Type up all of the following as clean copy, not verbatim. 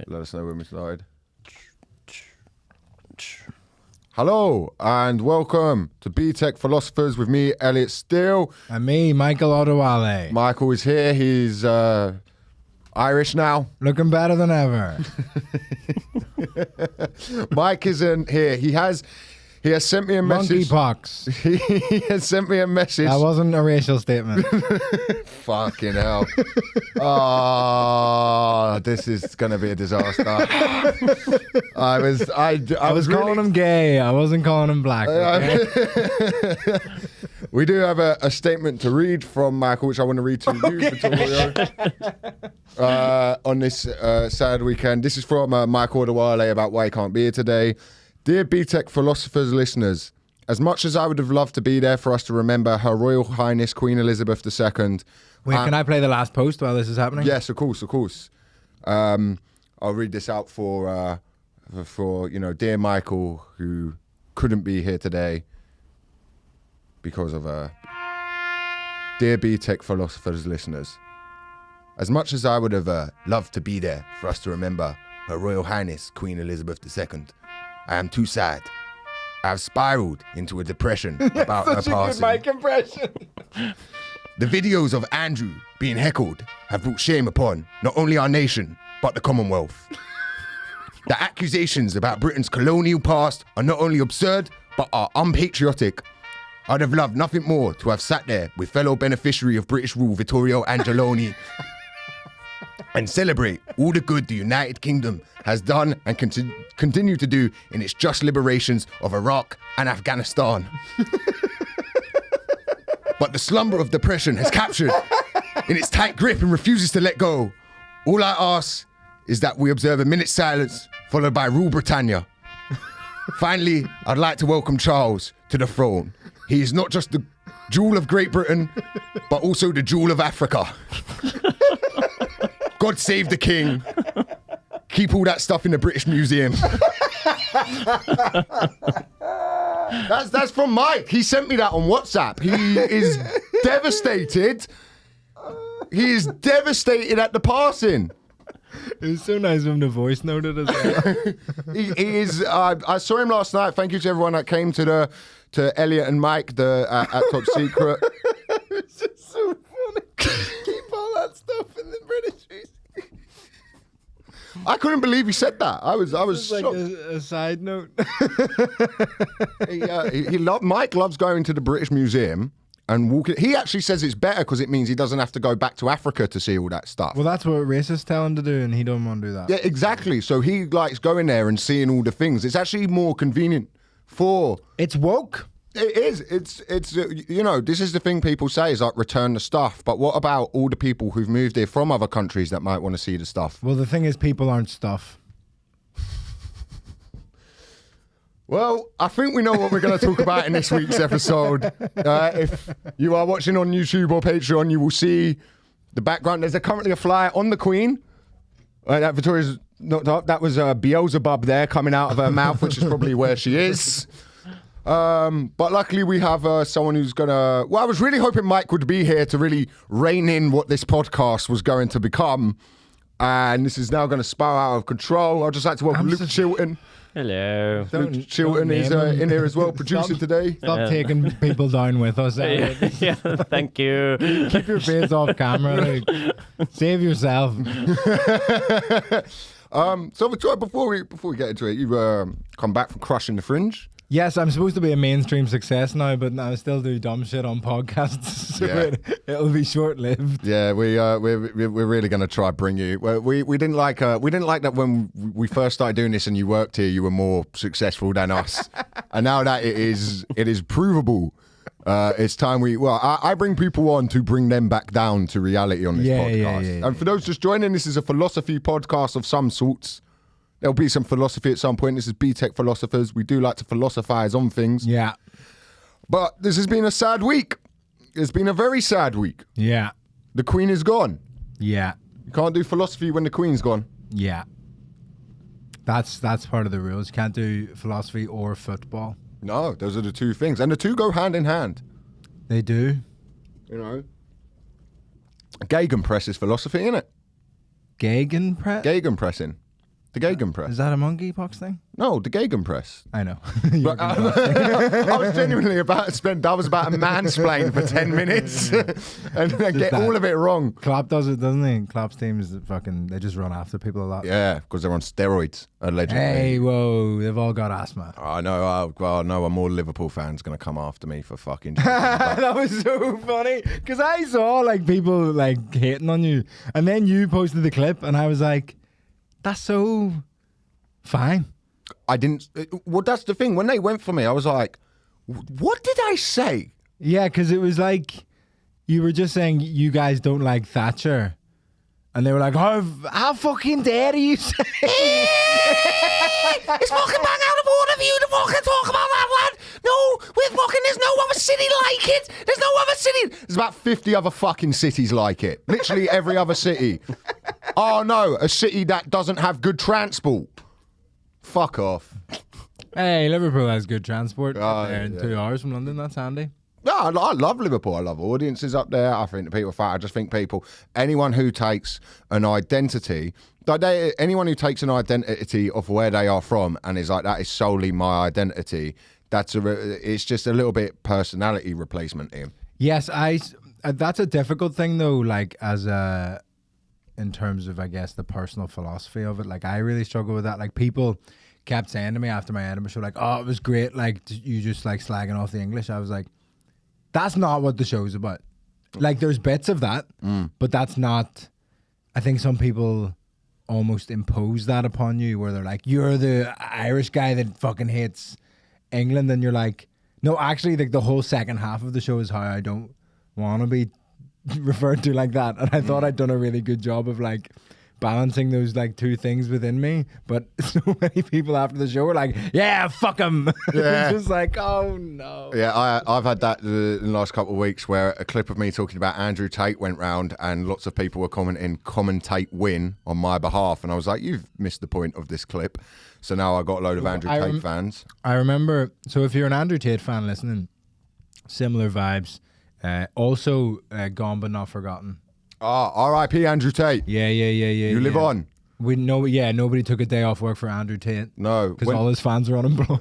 Let us know when we started. Hello and welcome to Btec Philosophers with me, Elliot Steele. And me, Michael Odewale. Michael is here. He's Irish now. Looking better than ever. Mike isn't here. He has sent me a message. Monkeypox. He has sent me a message. That wasn't a racial statement. Fucking hell. Oh, this is going to be a disaster. I was calling him gay. I wasn't calling him black. Okay? We do have a statement to read from Michael, which I want to read to you, Vittorio, on this sad weekend. This is from Michael Odewale about why he can't be here today. Dear Btec Philosophers listeners, as much as I would have loved to be there for us to remember Her Royal Highness Queen Elizabeth II. Wait, can I play the last post while this is happening? Yes, of course. I'll read this out for dear Michael, who couldn't be here today because of dear Btec Philosophers listeners. As much as I would have loved to be there for us to remember Her Royal Highness Queen Elizabeth II, I am too sad. I have spiraled into a depression about her passing. Good Mike impression. The videos of Andrew being heckled have brought shame upon not only our nation, but the Commonwealth. The accusations about Britain's colonial past are not only absurd, but are unpatriotic. I'd have loved nothing more to have sat there with fellow beneficiary of British rule, Vittorio Angeloni, and celebrate all the good the United Kingdom has done and continue to do in its just liberations of Iraq and Afghanistan. But the slumber of depression has captured in its tight grip and refuses to let go. All I ask is that we observe a minute's silence, followed by Rule Britannia. Finally, I'd like to welcome Charles to the throne. He is not just the jewel of Great Britain, but also the jewel of Africa. God save the king. Keep all that stuff in the British Museum. That's from Mike. He sent me that on WhatsApp. He is devastated. He is devastated at the passing. It was so nice of him to voice note it as well. He is. I saw him last night. Thank you to everyone that came to Elliot and Mike at Top Secret. It's just so funny. Keep all that stuff in the British Museum. I couldn't believe he said that. I was Like shocked. a side note. Mike loves going to the British Museum and walking. He actually says it's better because it means he doesn't have to go back to Africa to see all that stuff. Well, that's what racists tell him to do, and he don't want to do that. Yeah, exactly. So he likes going there and seeing all the things. It's actually more convenient for. It's woke. It is. It's this is the thing people say is like return the stuff. But what about all the people who've moved here from other countries that might want to see the stuff? Well, the thing is, people aren't stuff. Well, I think we know what we're going to talk about in this week's episode. If you are watching on YouTube or Patreon, you will see the background. There's currently a flyer on the Queen. That Victoria's knocked up. That was Beelzebub there coming out of her mouth, which is probably where she is. But luckily we have someone who's gonna. Well, I was really hoping Mike would be here to really rein in what this podcast was going to become, and this is now going to spiral out of control. I'd just like to welcome Luke Chilton. Hello. Luke Chilton is in here as well, producer today. Stop taking people down with us. Yeah, thank you. Keep your face off camera. Like, save yourself. So Victoria, before we get into it, you've come back from crushing the Fringe. Yes, I'm supposed to be a mainstream success now, but I still do dumb shit on podcasts, so it'll be short-lived. Yeah, we're really going to try bring you. We didn't like that when we first started doing this and you worked here. You were more successful than us, and now that it is provable. It's time I bring people on to bring them back down to reality on this podcast. Yeah. And for those just joining, this is a philosophy podcast of some sorts. There'll be some philosophy at some point. This is Btec Philosophers. We do like to philosophize on things. Yeah. But this has been a sad week. It's been a very sad week. Yeah. The Queen is gone. Yeah. You can't do philosophy when the Queen's gone. Yeah. That's part of the rules. You can't do philosophy or football. No, those are the two things. And the two go hand in hand. They do. You know. Gegenpress is philosophy, isn't it? Gegenpress? Gegenpressing. The Gegenpress. Is that a monkeypox thing? No, the Gegenpress. I know. But, I was genuinely about to spend. I was about to mansplain for 10 minutes and then get all of it wrong. Klopp does it, doesn't he? Klopp's teams they just run after people a lot. Yeah, because they're on steroids allegedly. Hey, whoa! They've all got asthma. I know. I know. More Liverpool fans going to come after me for fucking. That was so funny because I saw like people like hating on you, and then you posted the clip, and I was like, "That's so fine." I didn't. Well, that's the thing. When they went for me, I was like, "What did I say?" Yeah, because it was like you were just saying you guys don't like Thatcher, and they were like, how fucking dare you say It's fucking bang out of order for you to fucking talk about that, lad. No, there's no other city like it. There's no other city. There's about 50 other fucking cities like it. Literally every other city. Oh no, a city that doesn't have good transport. Fuck off. Hey, Liverpool has good transport. Oh, They're in 2 hours from London. That's handy. No, I love Liverpool. I love audiences up there. I think the people are fat. I just think anyone who takes an identity, anyone who takes an identity of where they are from and is like, that is solely my identity, it's just a little bit personality replacement here. Yes, that's a difficult thing though, like in terms of, I guess, the personal philosophy of it. Like, I really struggle with that. Like, people kept saying to me after my Edinburgh show, like, oh, it was great, like, you just, like, slagging off the English. I was like, that's not what the show's about. Like, there's bits of that, but that's not... I think some people almost impose that upon you, where they're like, you're the Irish guy that fucking hates England, and you're like, no, actually, like, the whole second half of the show is how I don't want to be referred to like that, and I thought I'd done a really good job of like balancing those like two things within me, but so many people after the show were like, yeah, fuck them. Yeah. It's just like, oh no. Yeah, I've had that in the last couple of weeks where a clip of me talking about Andrew Tate went round and lots of people were commenting, commentate win on my behalf, and I was like, you've missed the point of this clip. So now I got a load of Andrew Tate fans. I remember, so if you're an Andrew Tate fan listening, similar vibes. Also, gone but not forgotten. R.I.P. Andrew Tate. Yeah. You live on. Nobody took a day off work for Andrew Tate. No. Because all his fans are unemployed.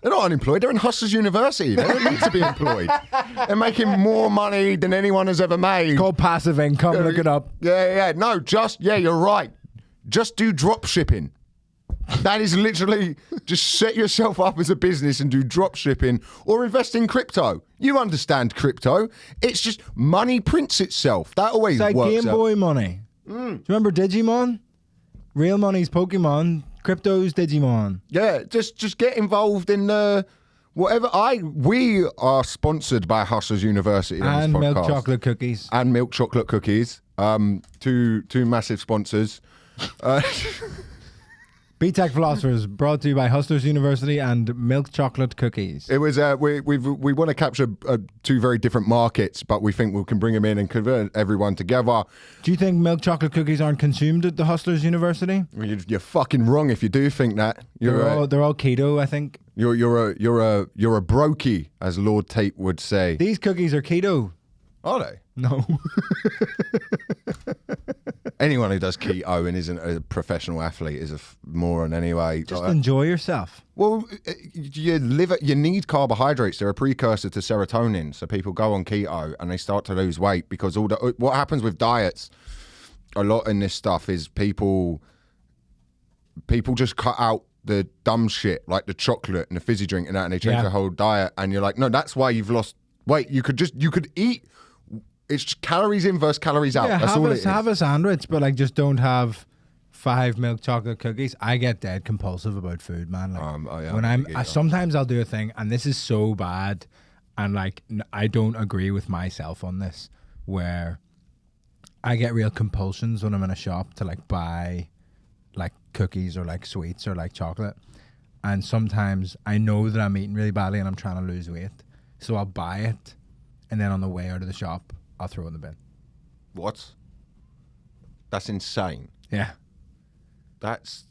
They're not unemployed. They're in Hustlers University. They don't need to be employed. They're making more money than anyone has ever made. It's called passive income. Look it up. Yeah. No, you're right. Just do drop shipping. That is literally just set yourself up as a business and do drop shipping or invest in crypto. You understand crypto. It's just money prints itself. That always it's like works Game Boy money. Do you remember Digimon? Real money's Pokemon. Crypto's Digimon. Yeah, just get involved in whatever. We are sponsored by Hustlers University on And this podcast. milk chocolate cookies. And milk chocolate cookies. Two massive sponsors. Btec Philosophers brought to you by Hustlers University and milk chocolate cookies. It was we want to capture two very different markets, but we think we can bring them in and convert everyone together. Do you think milk chocolate cookies aren't consumed at the Hustlers University? You're fucking wrong if you do think that. They're all keto, I think. You're a brokey, as Lord Tate would say. These cookies are keto. Are they? No. Anyone who does keto and isn't a professional athlete is a moron anyway. Just enjoy yourself. Well, you need carbohydrates. They're a precursor to serotonin. So people go on keto and they start to lose weight because what happens with diets a lot in this stuff is people just cut out the dumb shit like the chocolate and the fizzy drink and that, and they change their whole diet. And you're like, no, that's why you've lost weight. You could eat. It's just calories in versus calories out. Yeah, that's all it is. Have a sandwich, but like just don't have 5 milk chocolate cookies. I get dead compulsive about food, man. Like, when sometimes I'll do a thing, and this is so bad, and like I don't agree with myself on this, where I get real compulsions when I'm in a shop to like buy like cookies or like sweets or like chocolate, and sometimes I know that I'm eating really badly and I'm trying to lose weight, so I'll buy it, and then on the way out of the shop I'll throw it in the bin. What? That's insane. Yeah. That's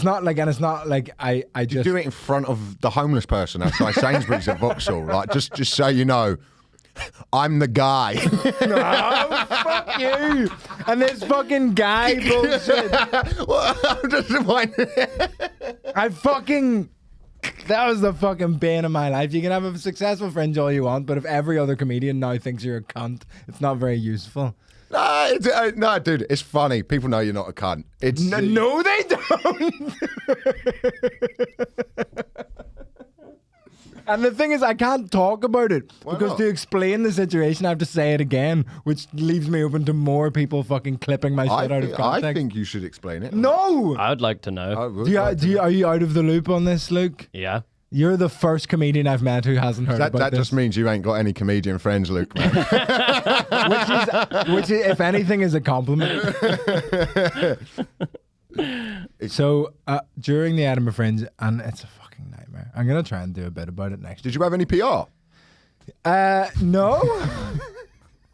not like, and it's not like I just do it in front of the homeless person outside Sainsbury's at Vauxhall. Like just so you know, I'm the guy. Oh, fuck you. And this fucking guy bullshit. Well, I'm just That was the fucking bane of my life. You can have a successful fringe all you want, but if every other comedian now thinks you're a cunt, it's not very useful. No, dude, it's funny. People know you're not a cunt. It's No, they don't. And the thing is, I can't talk about it because not? to explain the situation, I have to say it again, which leaves me open to more people fucking clipping my shit out of context. I think you should explain it. No. I would like to know. I would like to know. Are you out of the loop on this, Luke? Yeah. You're the first comedian I've met who hasn't heard about That this. just means you ain't got any comedian friends, Luke, man. which is, if anything, is a compliment. So during the Edinburgh Fringe, and it's a fucking nightmare. I'm gonna try and do a bit about it next. Did you have any PR? No.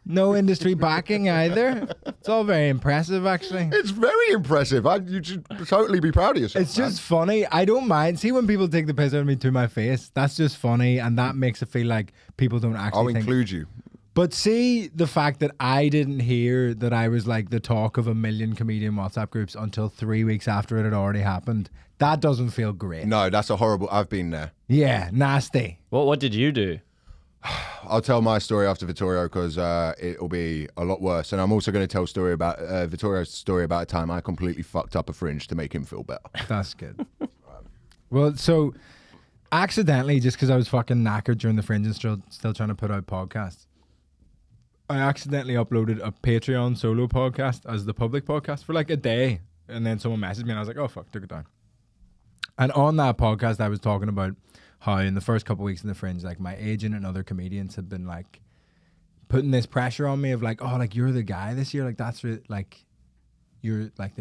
No industry backing either. It's all very impressive, actually. It's very impressive. You should totally be proud of yourself. It's just funny. I don't mind. See, when people take the piss out of me to my face, that's just funny, and that makes it feel like people don't actually I'll think. include you. But see, the fact that I didn't hear that I was like the talk of a million comedian WhatsApp groups until 3 weeks after it had already happened, that doesn't feel great. No, that's a horrible. I've been there. Yeah, nasty. What did you do? I'll tell my story after Vittorio because it'll be a lot worse. And I'm also going to tell story about Vittorio's story about a time I completely fucked up a fringe to make him feel better. That's good. Well, so accidentally, just because I was fucking knackered during the fringe and still trying to put out podcasts, I accidentally uploaded a Patreon solo podcast as the public podcast for like a day. And then someone messaged me and I was like, oh fuck, took it down. And on that podcast, I was talking about how in the first couple of weeks in the fringe, like my agent and other comedians have been like putting this pressure on me of like, oh, like you're the guy this year. Like that's like, you're like,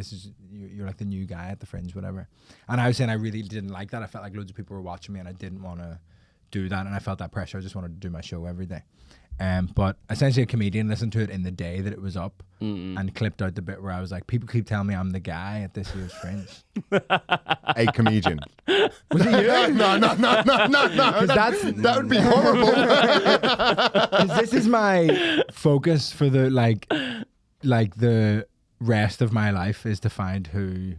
you're like the new guy at the fringe, whatever. And I was saying I really didn't like that. I felt like loads of people were watching me and I didn't want to do that. And I felt that pressure. I just wanted to do my show every day. But essentially a comedian listened to it in the day that it was up and clipped out the bit where I was like, people keep telling me I'm the guy at this year's fringe. A comedian. Was it you? No. That would be horrible. 'Cause this is my focus for the like the rest of my life is to find who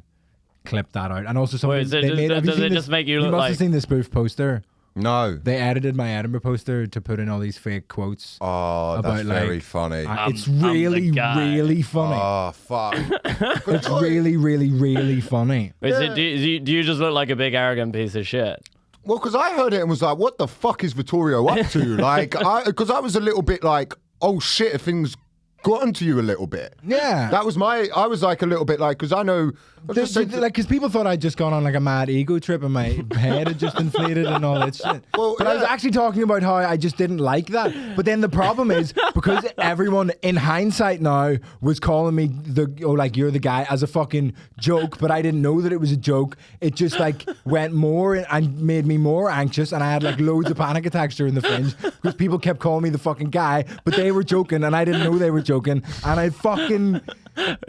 clipped that out. And also something Wait, does it just make you look You must like... have seen the spoof poster. No. They edited my Edinburgh poster to put in all these fake quotes. Oh, that's about, like, very funny. It's I'm the really, guy. really funny. Oh, fuck. It's really, really, really funny. Do you just look like a big arrogant piece of shit? Well, because I heard it and was like, what the fuck is Vittorio up to? Like, because I was a little bit like, oh shit, if things gotten to you a little bit. Yeah. That was I was like a little bit like, because I know. Because people thought I'd just gone on like a mad ego trip and my head had just inflated and all that shit. Well, but I was actually talking about how I just didn't like that. But then the problem is because everyone in hindsight now was calling me you're the guy as a fucking joke, but I didn't know that it was a joke. It just like went more and made me more anxious, and I had like loads of panic attacks during the fringe because people kept calling me the fucking guy, but they were joking and I didn't know they were joking, and I fucking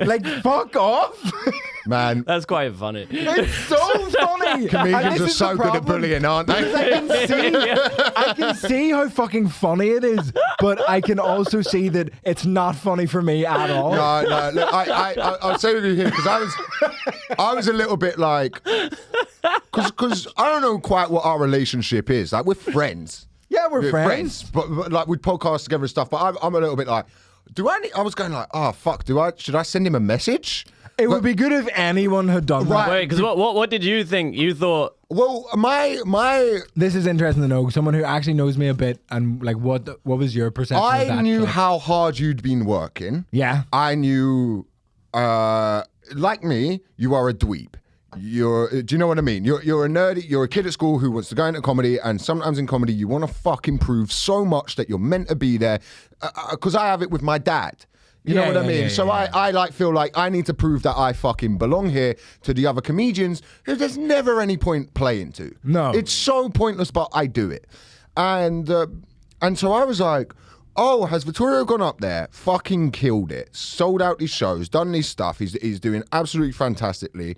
like fuck off. Man, That's quite funny. It's so funny. comedians are so good at bullying, aren't they? I can see how fucking funny it is, but I can also see that it's not funny for me at all. No. Look, I'll say with you here because I was a little bit like, because I don't know quite what our relationship is. Like we're friends. Yeah, we're friends. but like we podcast together and stuff. But I'm a little bit like, I was going like, oh fuck, should I send him a message? It would be good if anyone had done that. Wait, because what did you think? You thought... Well, my This is interesting to know. Someone who actually knows me a bit, and like, what was your perception of that? I knew clip? how hard you'd been working. Yeah. I knew, like me, you are a dweeb. Do you know what I mean? You're a nerdy, you're a kid at school who wants to go into comedy, and sometimes in comedy you want to fucking prove so much that you're meant to be there. Because I have it with my dad. You know what I mean? So I like feel like I need to prove that I fucking belong here to the other comedians who there's never any point playing to. No. It's so pointless, but I do it. And so I was like, oh, has Vittorio gone up there, fucking killed it, sold out these shows, done this stuff, he's doing absolutely fantastically.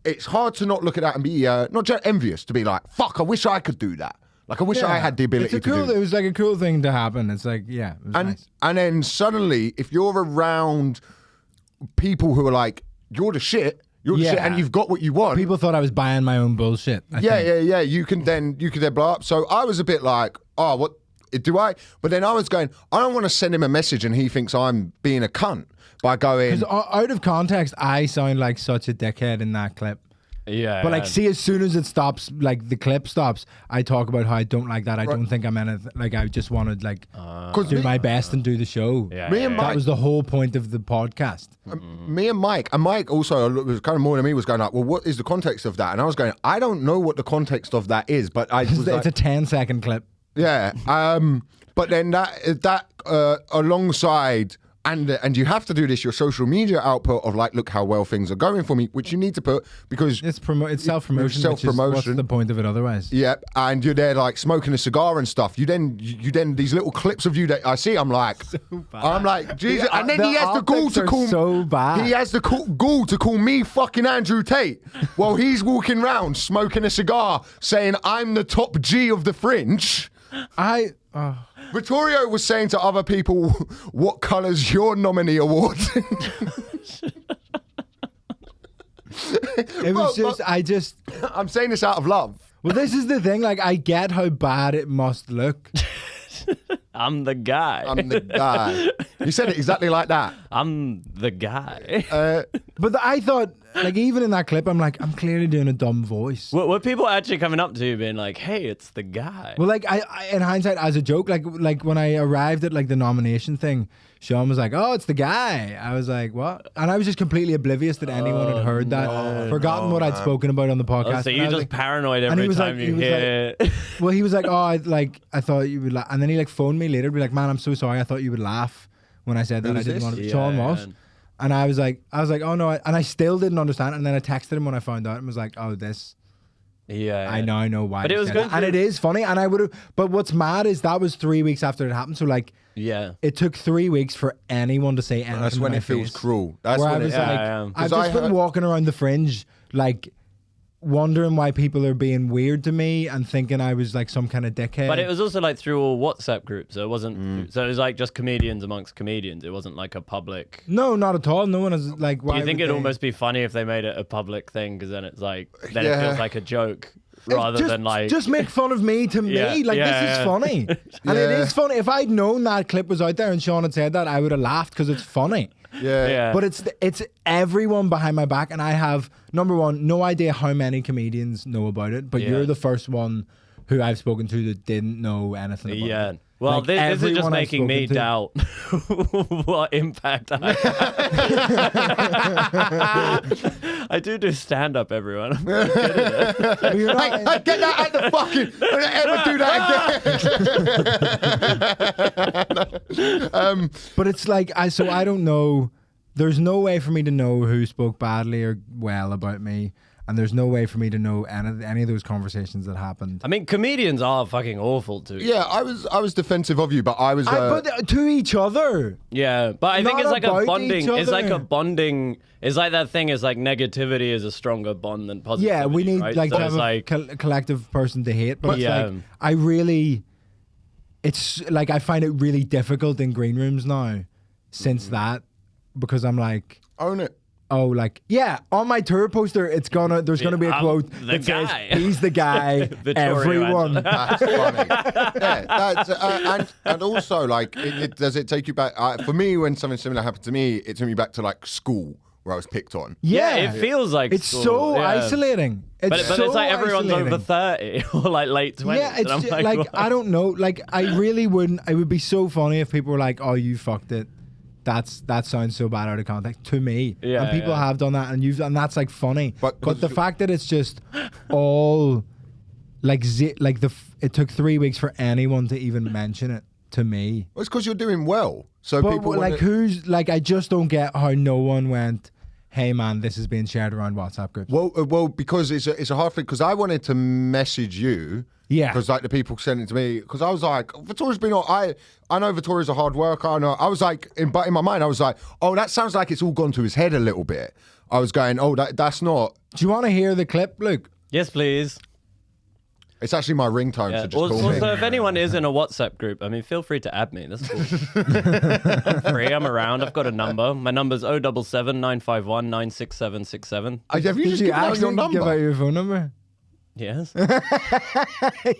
It's hard to not look at that and be not just envious, to be like, fuck, I wish I could do that. Like I wish I had the ability It's a cool, to do. It was like a cool thing to happen. It's like, yeah, it was nice. And then suddenly, if you're around people who are like, you're the shit, and you've got what you want. People thought I was buying my own bullshit. I think. Yeah. You can then blow up. So I was a bit like, oh, what do I? But then I was going, I don't want to send him a message and he thinks I'm being a cunt by going. Because out of context, I sound like such a dickhead in that clip. Yeah. But like, see, as soon as it stops, like the clip stops, I talk about how I don't like that. I don't think I'm anything. Like, I just wanted like do my best and do the show. That was the whole point of the podcast. Me and Mike also was kind of more than me was going like, well, what is the context of that? And I was going, I don't know what the context of that is, but I was it's a 10-second clip. Yeah. But then that alongside. And you have to do this, your social media output of like, look how well things are going for me, which you need to put because it's self-promotion. What's the point of it otherwise? Yeah, and you're there like smoking a cigar and stuff. You then these little clips of you that I see, I'm like, Jesus, and then he has the gall to call so bad. He has the gall to call me fucking Andrew Tate while he's walking around smoking a cigar, saying I'm the top G of the fringe. Vittorio was saying to other people, what colour's your nominee award? It was I'm saying this out of love. Well, this is the thing. Like, I get how bad it must look. I'm the guy. You said it exactly like that. I'm the guy. But I thought, like, even in that clip, I'm like, I'm clearly doing a dumb voice. Were people actually coming up to you being like, hey, it's the guy? Well, like, I in hindsight, as a joke, like when I arrived at like the nomination thing, Sean was like, oh, it's the guy. I was like, what? And I was just completely oblivious that anyone had heard that, forgotten what I'd spoken about on the podcast. So you're just like, paranoid every time you hear it. Well, he was like, oh, I thought you would laugh. And then he like phoned me later to be like, man, I'm so sorry. I thought you would laugh when I said that. I didn't want to. Sean was. And I was like, oh no. And I still didn't understand. And then I texted him when I found out and was like, oh, this. Yeah. I know why. But it was good. And it is funny. And I would have, but what's mad is that was 3 weeks after it happened. So like, yeah, it took 3 weeks for anyone to say anything. That's when it feels cruel. That's when I was like, I've just been walking around the fringe, like, wondering why people are being weird to me and thinking I was like some kind of dickhead. But it was also like through all WhatsApp groups, so it wasn't. So it was like just comedians amongst comedians. It wasn't like a public. No, not at all. No one is like. Why Do you think it'd they... almost be funny if they made it a public thing? Because then it's like it feels like a joke rather than like just make fun of me to me. Like this is funny, and it is funny. If I'd known that clip was out there and Sean had said that, I would have laughed because it's funny. Yeah. But it's everyone behind my back, and I have, number one, no idea how many comedians know about it, but you're the first one who I've spoken to that didn't know anything about it. Well, like, this is just making me doubt what impact I have. I do stand-up, everyone. I'm really good at it. I get that out the fucking... Don't ever do that again. But it's like, I don't know. There's no way for me to know who spoke badly or well about me. And there's no way for me to know any of those conversations that happened. I mean, comedians are fucking awful too. Yeah, I was defensive of you, but I was. But to each other. Yeah, but I think it's like a bonding. It's like a bonding. It's like that thing. Is like negativity is a stronger bond than positivity. Yeah, we need right? to have a collective person to hate. But it's like, it's like I find it really difficult in green rooms now, since that, because I'm like, own it. Oh, like, yeah, on my tour poster, there's gonna be a quote that says, he's the guy, everyone. That's funny. Yeah, and also, like, does it take you back? For me, when something similar happened to me, it took me back to, like, school, where I was picked on. Yeah. It feels like it's school. so isolating. But it's like everyone's over 30 or, like, late 20s. Yeah, it's like I don't know. Like, I really wouldn't. It would be so funny if people were like, oh, you fucked it. That sounds so bad out of context to me. Yeah, and people have done that, and that's like funny. But the fact that it's just all like it took 3 weeks for anyone to even mention it to me. Well, it's because you're doing well. So but people like who's like I just don't get how no one went, hey man, this is being shared around WhatsApp groups. Well, because it's a hard thing. Because I wanted to message you. Yeah. Because like the people sent it to me. Because I was like, Vittorio's been on. I know Vittorio's a hard worker. I know. I was like, but in my mind, I was like, oh, that sounds like it's all gone to his head a little bit. I was going, oh, that's not. Do you want to hear the clip, Luke? Yes, please. It's actually my ringtone, so just call me. Also, if anyone is in a WhatsApp group, I mean, feel free to add me. That's cool. I'm free. I'm around. I've got a number. My number's 077 951 96767. Have you just Did you given out actually your number? give out your phone number? Yes.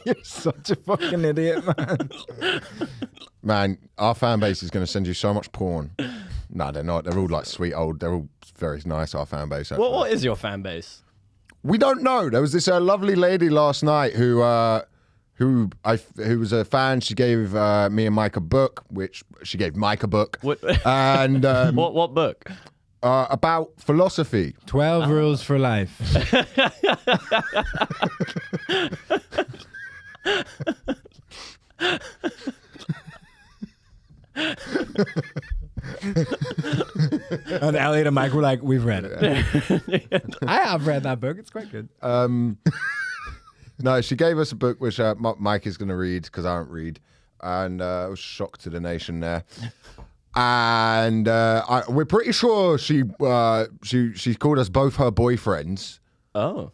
You're such a fucking idiot, man. Man, our fan base is going to send you so much porn. No, they're not. They're all like sweet old. They're all very nice, our fan base. What is your fan base? We don't know. There was this lovely lady last night who was a fan. She gave me and Mike a book, which she gave Mike a book. What? And What book? about philosophy. 12 rules for life. And Elliot and Mike were like, we've read it. I have read that book. It's quite good. No, she gave us a book which Mike is going to read because I don't read, and I was shocked to the nation there. And we're pretty sure she called us both her boyfriends. Oh.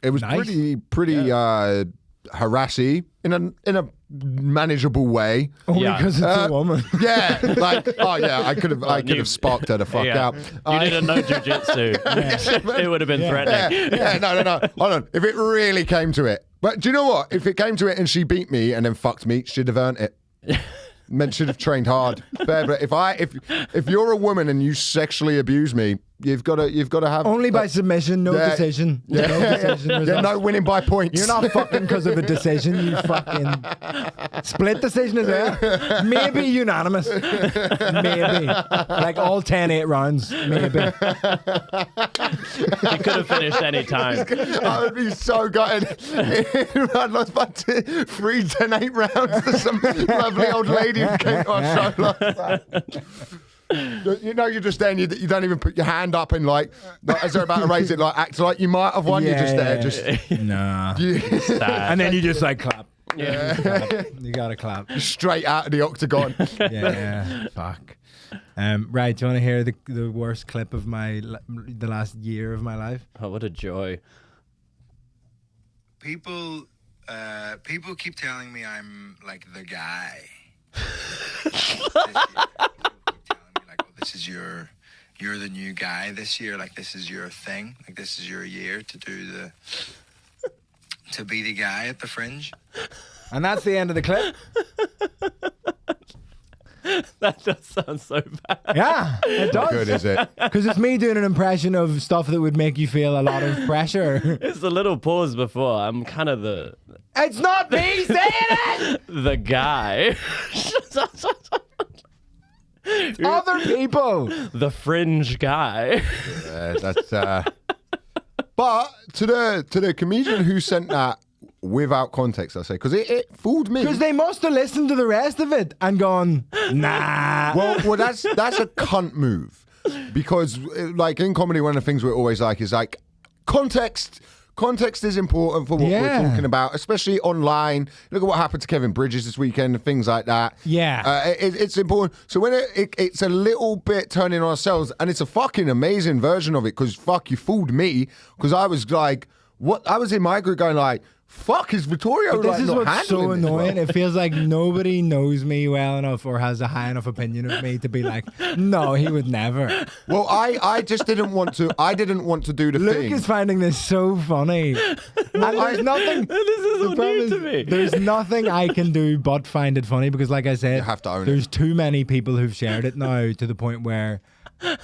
It was Nice. pretty harassy in a manageable way. Only Yeah. because it's a woman. Yeah, like I could have sparked her the fuck out. You didn't know jujitsu. It would have been threatening. Yeah, no. Hold on. If it really came to it, but do you know what? If it came to it and she beat me and then fucked me, she'd have earned it. Men should have trained hard. Fair, but if you're a woman and you sexually abuse me, you've got to have Only by submission, no decision. Yeah, No decision yeah, result. no winning by points. You're not fucking because of a decision. You fucking split decision as well. Maybe unanimous. Maybe like all 10-8 rounds. Maybe. You could have finished any time. I would be so gutted. I lost about 3 10-8 rounds to some lovely old lady who came to our show last night. You know, you're just there and you don't even put your hand up and like as they're about to raise it, like act like you might have won. You're just there, just nah. Sad. And then you just like clap. Yeah. You gotta clap. straight out of the octagon. Yeah. Fuck. Right. Do you want to hear the worst clip of the last year of my life? Oh, what a joy. People keep telling me I'm like the guy. This year, you're the new guy this year. Like this is your thing. Like this is your year to be the guy at the Fringe. And that's the end of the clip. That does sound so bad. Yeah, it How does. good is it? Because it's me doing an impression of stuff that would make you feel a lot of pressure. It's a little pause before. I'm kind of the It's not me saying it! the guy. Other people! The fringe guy. That's. But to the comedian who sent that without context, I say, because it fooled me. Because they must have listened to the rest of it and gone, nah. Well, that's a cunt move, because like in comedy, one of the things we're always like is like context. Context is important for what we're talking about, especially online. Look at what happened to Kevin Bridges this weekend and things like that. Yeah. It's important. So when it's a little bit turning on ourselves, and it's a fucking amazing version of it, because fuck, you fooled me, because I was like, what? I was in my group going like, fuck, is Vittorio But this like is not what's handling so this well? annoying. It feels like nobody knows me well enough or has a high enough opinion of me to be like, no, he would never. Well, I just didn't want to. I didn't want to do the Luke thing. is finding this so funny. And there's nothing. This is all new to me. There's nothing I can do but find it funny, because, like I said, You have to own it. there's too many people who've shared it now to the point where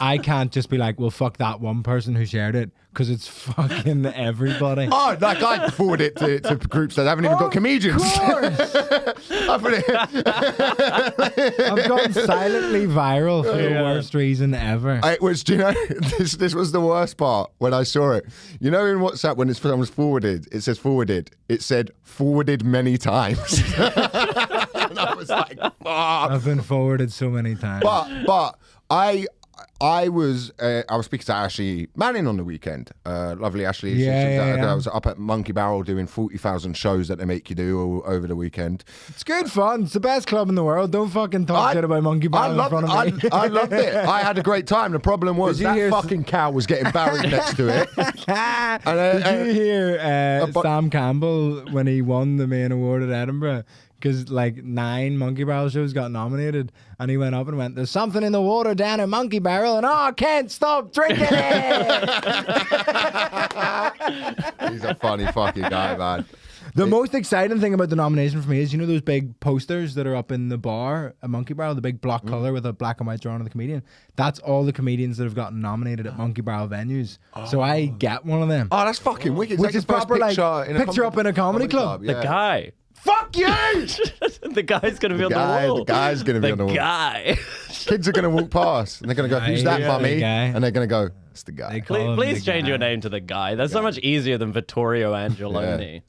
I can't just be like, well, fuck that one person who shared it, because it's fucking everybody. Oh, like I forward it to groups that haven't even got comedians. Of course. I put it. I've gone silently viral for the worst reason ever. It was, do you know, this was the worst part when I saw it. You know, in WhatsApp, when someone's forwarded, it says forwarded. It said forwarded many times. And I was like, fuck. I've been forwarded so many times. But I was speaking to Ashley Manning on the weekend. Lovely Ashley. Yeah. I was up at Monkey Barrel doing 40,000 shows that they make you do over the weekend. It's good fun. It's the best club in the world. Don't fucking talk shit about Monkey Barrel in front of me. I loved it. I had a great time. The problem was that fucking cow was getting buried next to it. Did you hear Sam Campbell when he won the main award at Edinburgh? Because like 9 Monkey Barrel shows got nominated, and he went up and went, "There's something in the water down at Monkey Barrel, and I can't stop drinking it." He's a funny fucking guy, man. The most exciting thing about the nomination for me is, you know, those big posters that are up in the bar at Monkey Barrel, the big block color with a black and white drawing of the comedian. That's all the comedians that have gotten nominated at Monkey Barrel venues. So I get one of them. Oh, that's fucking wicked. Which is proper, like, picture up in a comedy club. Yeah. The guy. Fuck you! The guy's going to be on the wall. The guy's going to be on the wall. The guy. Kids are going to walk past and they're going to go, "Who's that, mummy?" And they're going to go, "It's the guy." Please change your name to the guy. That's so much easier than Vittorio Angeloni.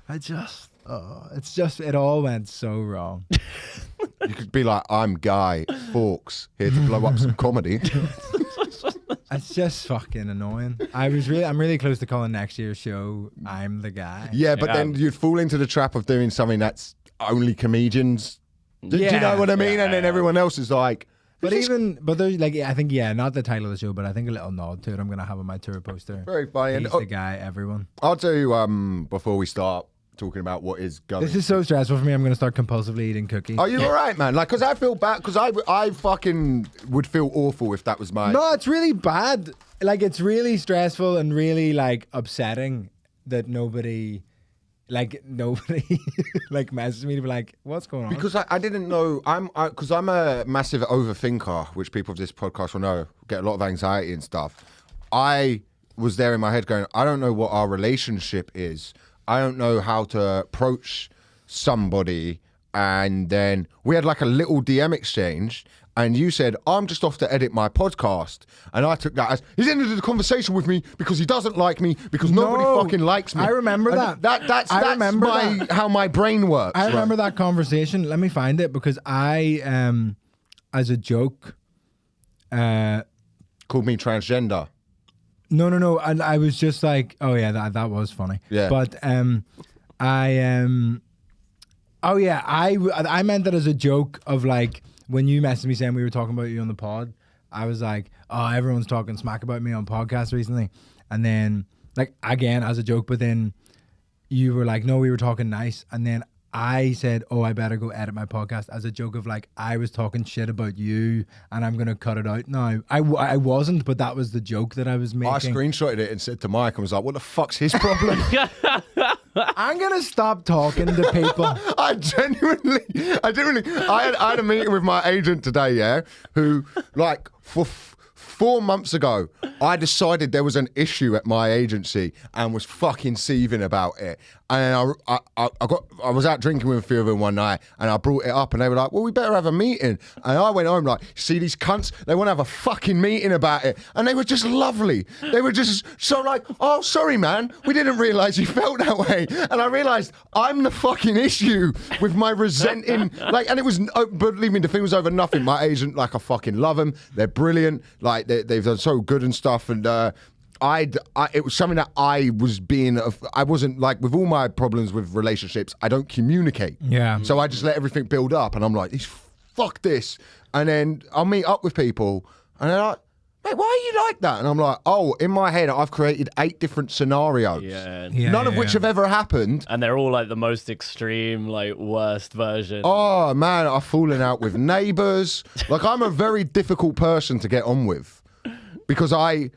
It all went so wrong. You could be like, "I'm Guy Fawkes, here to blow up some comedy." It's just fucking annoying. I'm really close to calling next year's show "I'm the Guy." Yeah, but then you'd fall into the trap of doing something that's only comedians. Do you know what I mean? And then everyone else is like, but there's like, I think, not the title of the show, but I think a little nod to it. I'm gonna have on my tour poster. Very funny. He's the guy, everyone. I'll tell you, before we start talking about what is going. This is so stressful for me. I'm gonna start compulsively eating cookies. Are you all right, man? Like, because I feel bad, because I fucking would feel awful if that was my. No, it's really bad. Like, it's really stressful and really like upsetting that nobody like messages me to be like, "What's going on?" Because I didn't know. Because I'm a massive overthinker, which people of this podcast will know. Get a lot of anxiety and stuff. I was there in my head going, I don't know what our relationship is. I don't know how to approach somebody. And then we had like a little DM exchange, and you said, "I'm just off to edit my podcast." And I took that as, he's ended the conversation with me because he doesn't like me, because nobody fucking likes me. I remember and that. That's that. how my brain works. I remember that conversation. Let me find it, because I, as a joke, called me transgender. No. And I was just like, oh yeah, that was funny. Yeah. But I meant that as a joke of like, when you messaged me saying we were talking about you on the pod, I was like, oh, everyone's talking smack about me on podcasts recently. And then, like, again, as a joke, but then you were like, no, we were talking nice. And then I said, oh, I better go edit my podcast, as a joke of like, I was talking shit about you and I'm going to cut it out now. I wasn't, but that was the joke that I was making. I screenshotted it and said to Mike, and was like, what the fuck's his problem? I'm going to stop talking to people. I genuinely, I had a meeting with my agent today, yeah, who, like, for 4 months ago, I decided there was an issue at my agency and was fucking seething about it. And I was out drinking with a few of them one night, and I brought it up, and they were like, well, we better have a meeting. And I went home like, see these cunts, they want to have a fucking meeting about it. And they were just lovely. They were just so like, oh, sorry, man, we didn't realize you felt that way. And I realized I'm the fucking issue with my resenting. Like, and it was, believe me, the thing was over nothing. My agent, like, I fucking love them. They're brilliant. Like, they've done so good and stuff. And it was something that I wasn't, like, with all my problems with relationships, I don't communicate. Yeah. So I just let everything build up, and I'm like, fuck this. And then I'll meet up with people, and they're like, mate, why are you like that? And I'm like, oh, in my head, I've created 8 different scenarios. None of which have ever happened. And they're all like the most extreme, like, worst version. Oh, man, I've fallen out with neighbours. Like, I'm a very difficult person to get on with, because I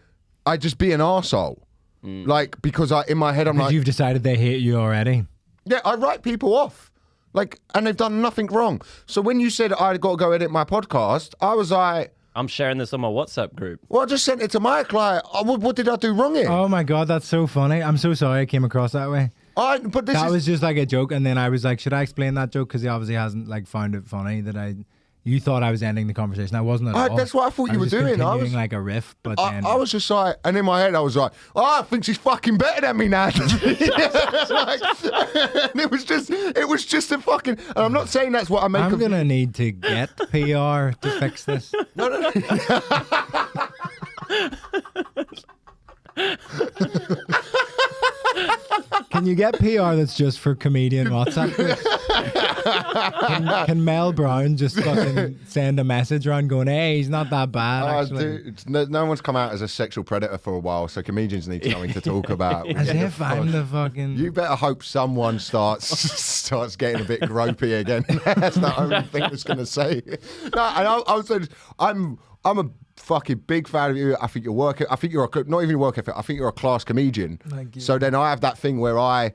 just be an arsehole. Like, because in my head, I'm like, you've decided they hate you already. Yeah, I write people off. Like, and they've done nothing wrong. So when you said I got to go edit my podcast, I was like, I'm sharing this on my WhatsApp group. Well, I just sent it to Mike, like, what did I do wrong here? Oh my God, that's so funny. I'm so sorry I came across that way. That was just like a joke, and then I was like, should I explain that joke? Because he obviously hasn't, like, found it funny that I You thought I was ending the conversation. I wasn't at all. That's what I thought you were was doing. Continuing I was like a riff, but then I was just like, and in my head I was like, I think she's fucking better than me now. And it was just a fucking. And I'm not saying that's what I make. I'm gonna need to get PR to fix this. No. Can you get PR that's just for comedian WhatsApp groups? Can Mel Brown just fucking send a message around going, hey, he's not that bad, actually. Dude, no one's come out as a sexual predator for a while, so comedians need something to talk about. As if I'm the fucking... You better hope someone starts getting a bit gropey again. That's the only thing that's going to say. No, and I'll say this, I'm a fucking big fan of you. I think you're I think you're not even work ethic. I think you're a class comedian. Thank you. So then I have that thing where I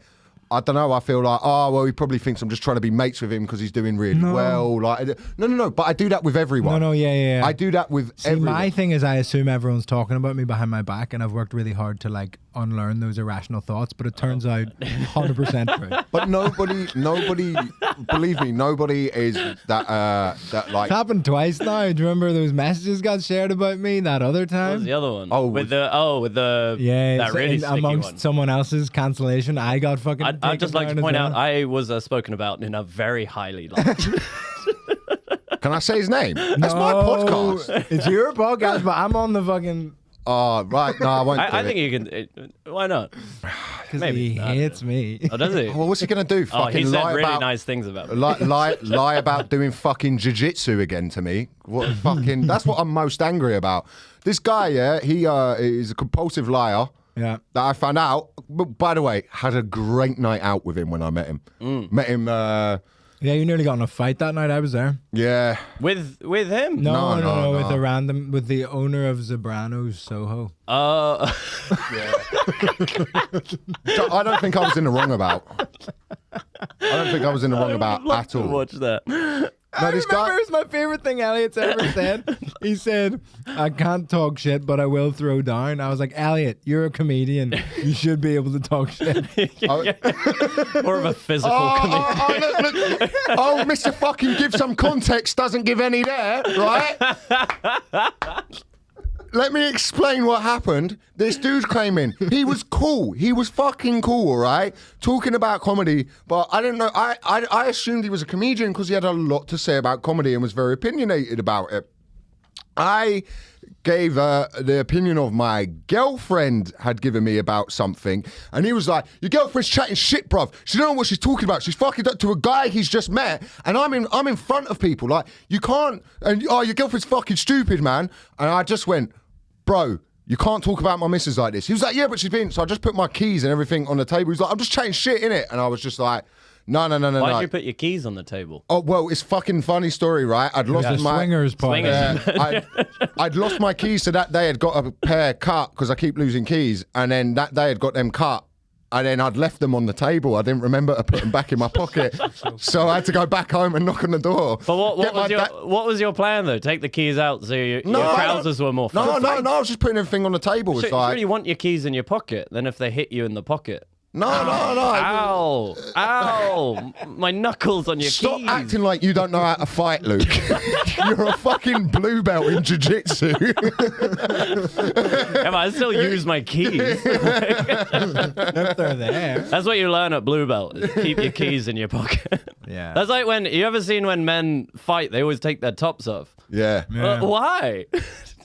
don't know. I feel like, oh well, he probably thinks I'm just trying to be mates with him because he's doing really well. Like, no. But I do that with everyone. Yeah. I do that with everyone. My thing is, I assume everyone's talking about me behind my back, and I've worked really hard to like unlearn those irrational thoughts. But it turns out 100% true. But nobody, believe me, nobody is that like. It's happened twice now. Do you remember those messages got shared about me that other What time? was the other one? With the Yeah, that really sticky amongst one. someone else's cancellation, I got fucking. I'd just like to taken point down out as I was spoken about in a very highly light. Can I say his name? That's my well. podcast. No, it's your podcast, but I'm on the fucking. Oh, right. No, I won't. I think you can. Why not? Because Maybe. he I don't hates me. Oh, does he? Well, what's he gonna do? Oh, Fucking he said lie really about nice things about me. lie about doing fucking jiu-jitsu again to me. What fucking? That's what I'm most angry about. This guy, yeah, he is a compulsive liar. Yeah. That I found out. But by the way, had a great night out with him when I met him. Met him. Yeah, you nearly got in a fight that night. I was there. Yeah. With him? No. With the owner of Zebrano's Soho. So I don't think I was in the wrong about. At all. Watch that. I this remember guy- it was my favorite thing Elliot's ever said. He said, I can't talk shit, but I will throw down. I was like, Elliot, you're a comedian. You should be able to talk shit. More of a physical comedian. Look. Oh, Mr. Fucking give some context doesn't give any there, right? Let me explain what happened. This dude came in. He was cool. He was fucking cool, all right? Talking about comedy, but I didn't know. I assumed he was a comedian because he had a lot to say about comedy and was very opinionated about it. I gave the opinion of my girlfriend had given me about something, and he was like, your girlfriend's chatting shit, bruv. She don't know what she's talking about. She's fucking up to a guy he's just met, and I'm in front of people. Like, you can't, and your girlfriend's fucking stupid, man. And I just went, bro, you can't talk about my missus like this. He was like, yeah, but she's been, so I just put my keys and everything on the table. He was like, I'm just chatting shit, innit? And I was just like, no. Why'd you put your keys on the table? Oh, well, it's fucking funny story, right? I'd lost my swingers part. I'd lost my keys, so that day I'd got a pair cut because I keep losing keys, and then that day I'd got them cut, and then I'd left them on the table. I didn't remember to put them back in my pocket, so I had to go back home and knock on the door. But what was your plan though? Take the keys out so your trousers were more. No, I was just putting everything on the table. It's like, you want your keys in your pocket. Then if they hit you in the pocket. No. Ow! My knuckles on your keys. Stop acting like you don't know how to fight, Luke. You're a fucking blue belt in jiu-jitsu. Yeah, but I still use my keys. If they're there. That's what you learn at blue belt. Is keep your keys in your pocket. Yeah. That's like when you ever seen when men fight, they always take their tops off. Yeah. Why?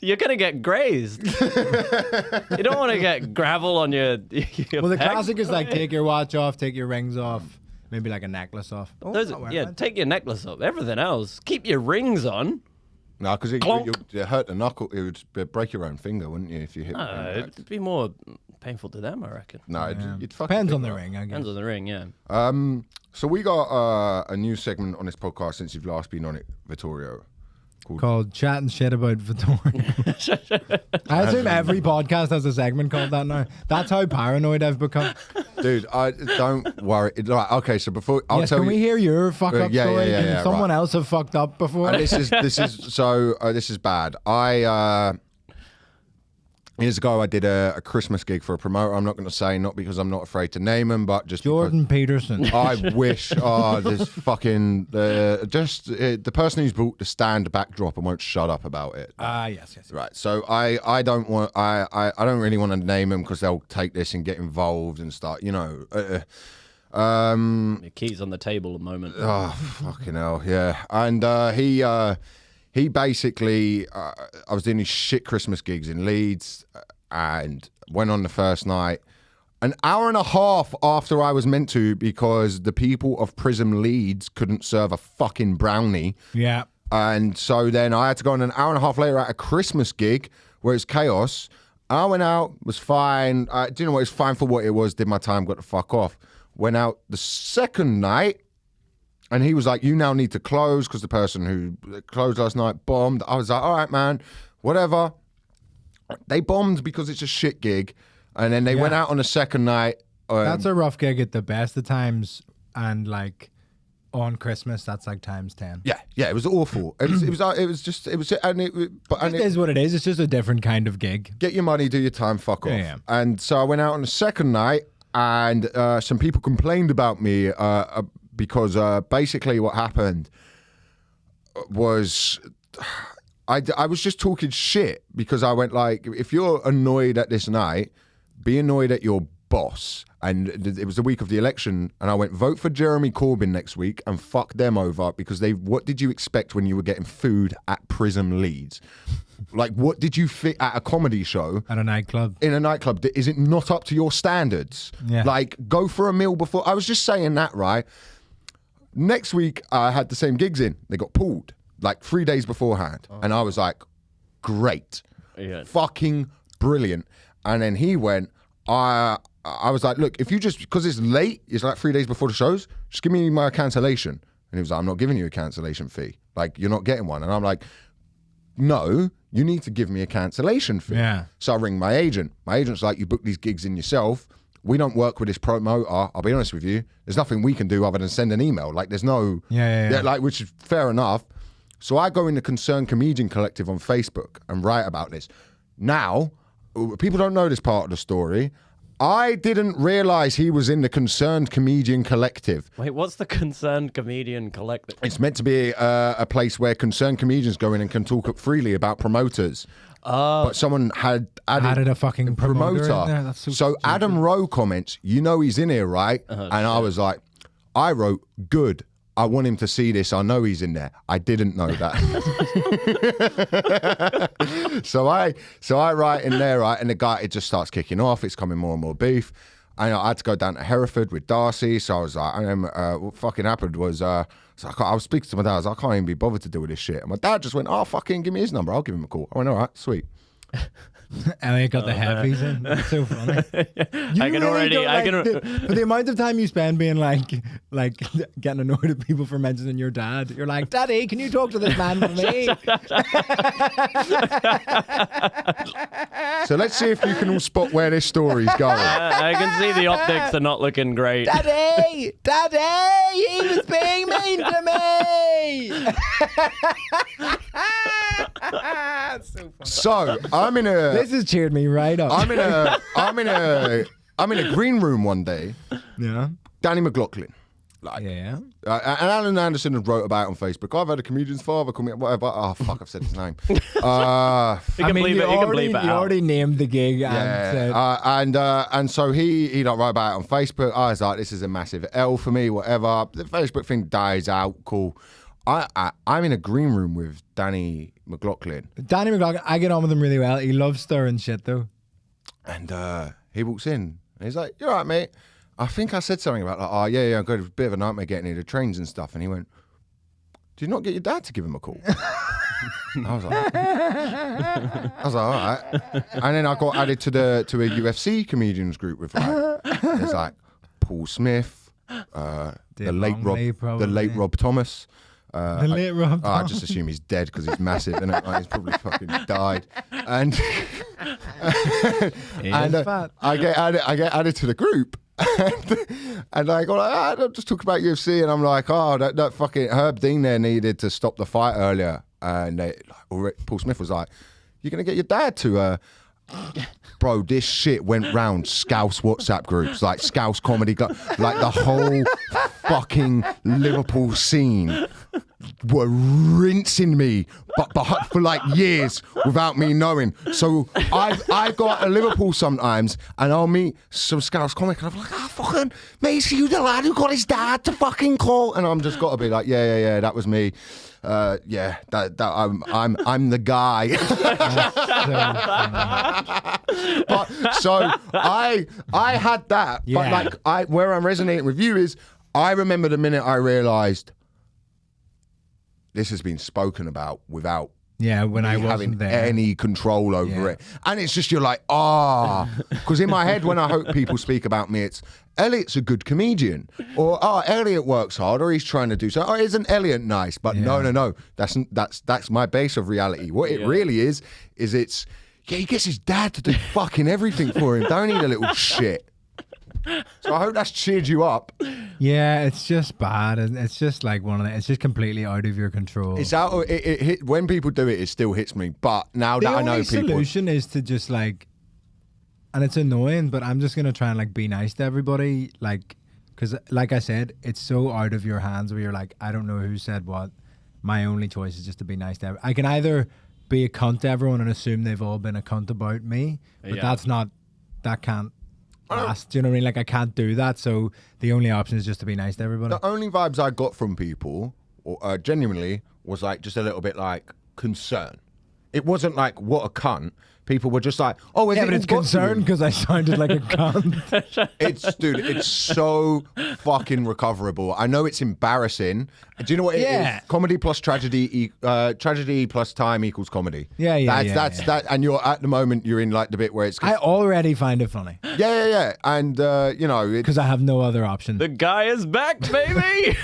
You're gonna get grazed. You don't want to get gravel on your Well, the pecs. classic is like take your watch off, take your rings off, maybe like a necklace off. Take your necklace off. Everything else, keep your rings on. No, because you hurt the knuckle. It would break your own finger, wouldn't you, if you hit? It'd be more painful to them, I reckon. No, you'd fucking Depends on the think ring, I guess. Depends on the ring, yeah. So we got a new segment on this podcast since you've last been on it, Vittorio. Called Chatting Shit About Vittorio. I assume every podcast has a segment called that now. That's how paranoid I've become. Dude, don't worry. Right, okay, so before I'll tell can you. we hear your fuck up story? Can someone else have fucked up before? This is bad. Years ago, I did a Christmas gig for a promoter. I'm not going to say, not because I'm not afraid to name him, but just Jordan Peterson. I wish. This fucking the person who's bought the stand backdrop and won't shut up about it. Yes. Right. So I don't want I don't really want to name him because they'll take this and get involved and start. Your keys on the table a moment. Oh fucking hell, yeah. And he basically, I was doing these shit Christmas gigs in Leeds and went on the first night an hour and a half after I was meant to because the people of Prism Leeds couldn't serve a fucking brownie. Yeah. And so then I had to go on an hour and a half later at a Christmas gig where it's chaos. I went out, was fine. Do you know what? It was fine for what it was, did my time, got the fuck off. Went out the second night. And he was like, you now need to close because the person who closed last night bombed. I was like, all right, man, whatever. They bombed because it's a shit gig. And then they went out on a second night. That's a rough gig at the best of times. And like on Christmas, that's like times 10. Yeah, it was awful. It is what it is. It's just a different kind of gig. Get your money, do your time, fuck off. Yeah. And so I went out on the second night and some people complained about me because basically what happened was I was just talking shit because I went like, if you're annoyed at this night, be annoyed at your boss. And it was the week of the election and I went, vote for Jeremy Corbyn next week and fuck them over because what did you expect when you were getting food at Prism Leeds? Like, what did you fit at a comedy show? At a nightclub. In a nightclub. Is it not up to your standards? Yeah. Like, go for a meal before. I was just saying that, right? Next week, I had the same gigs in. They got pulled like 3 days beforehand. Oh. And I was like, great. Yeah. Fucking brilliant. And then he went, I was like, look, if you just, because it's late, it's like 3 days before the shows, just give me my cancellation. And he was like, I'm not giving you a cancellation fee. Like, you're not getting one. And I'm like, no, you need to give me a cancellation fee. Yeah. So I ring my agent. My agent's like, you book these gigs in yourself. We don't work with this promoter. I'll be honest with you. There's nothing we can do other than send an email. Like, there's no... Yeah. Like, which is fair enough. So I go in the Concerned Comedian Collective on Facebook and write about this. Now, people don't know this part of the story. I didn't realize he was in the Concerned Comedian Collective. Wait, what's the Concerned Comedian Collective? It's meant to be a place where concerned comedians go in and can talk freely about promoters. But someone had added a fucking promoter in there. That's so Adam Rowe comments, you know he's in here, right? And I was like, I wrote, good. I want him to see this. I know he's in there. I didn't know that. So I write in there, right? And the guy, it just starts kicking off. It's coming more and more beef. And I had to go down to Hereford with Darcy. So I was like, what fucking happened was, I was speaking to my dad. I was like, I can't even be bothered to deal with this shit. And my dad just went, oh, fucking give me his number. I'll give him a call. I went, all right, sweet. Elliot got the heavies in. That's so funny. For the amount of time you spend being like getting annoyed at people for mentioning your dad, you're like, Daddy, can you talk to this man for me? So let's see if you can all spot where this story's going. I can see the optics are not looking great. Daddy, he was being mean to me. So I'm in a. This has cheered me right up. I'm in a green room one day. Yeah. Danny McLaughlin. Yeah. And Alan Anderson had wrote about it on Facebook. I've had a comedian's father call me whatever. Oh fuck, I've said his name. You You already named the gig. And so he don't write about it on Facebook. I was like, this is a massive L for me. Whatever. The Facebook thing dies out. Cool. I'm in a green room with Danny McLaughlin. I get on with him really well. He loves stirring shit though. And he walks in and he's like, "You all right, mate?" I think I said something about like, "Oh yeah, I've got a bit of a nightmare getting into trains and stuff." And he went, "Did you not get your dad to give him a call?" I was like, all right. And then I got added to a UFC comedians group with like, there's like Paul Smith, the late Rob Thomas. The late Rob Thomas. I just assume he's dead because he's massive, and like, he's probably fucking died. And I get added to the group. And I go like, I'm just talking about UFC, and I'm like, oh, that fucking Herb Dean there needed to stop the fight earlier, and Paul Smith was like, you're gonna get your dad to bro, this shit went round Scouse WhatsApp groups, like Scouse comedy, like the whole fucking Liverpool scene were rinsing me, but for like years without me knowing. So I go out to Liverpool sometimes, and I'll meet some Scouse comic, and I'm like, fucking, mate, you the lad who got his dad to fucking call, and I'm just got to be like, yeah, that was me. Yeah, that I'm the guy. But so I had that, but like where I'm resonating with you is I remember the minute I realised this has been spoken about without when I wasn't having there. any control over it, and it's just you're like because in my head when I hope people speak about me, it's Elliot's a good comedian, or Elliot works hard, or he's trying to do so. Isn't Elliot nice? But no, that's my base of reality. What it really is it's he gets his dad to do fucking everything for him. Don't need a little shit. So I hope that's cheered you up. Yeah, it's just bad, and it's just like one of the. It's just completely out of your control. It's out. It hit, when people do it still hits me. But now that I know people, the solution is to just like, and it's annoying, but I'm just gonna try and like be nice to everybody, like, because like I said, it's so out of your hands where you're like, I don't know who said what. My only choice is just to be nice to everyone. I can either be a cunt to everyone and assume they've all been a cunt about me, but that can't last. Do you know what I mean? Like I can't do that. So the only option is just to be nice to everybody. The only vibes I got from people, genuinely, was like just a little bit like concern. It wasn't like what a cunt. People were just like, oh, but it's concern because I sounded like a cunt. It's so fucking recoverable. I know it's embarrassing. Do you know what it is? Comedy plus tragedy, tragedy plus time equals comedy. That's that. And you're at the moment, you're in like the bit where it's. I already find it funny. Yeah. And you know, because I have no other option. The guy is back, baby.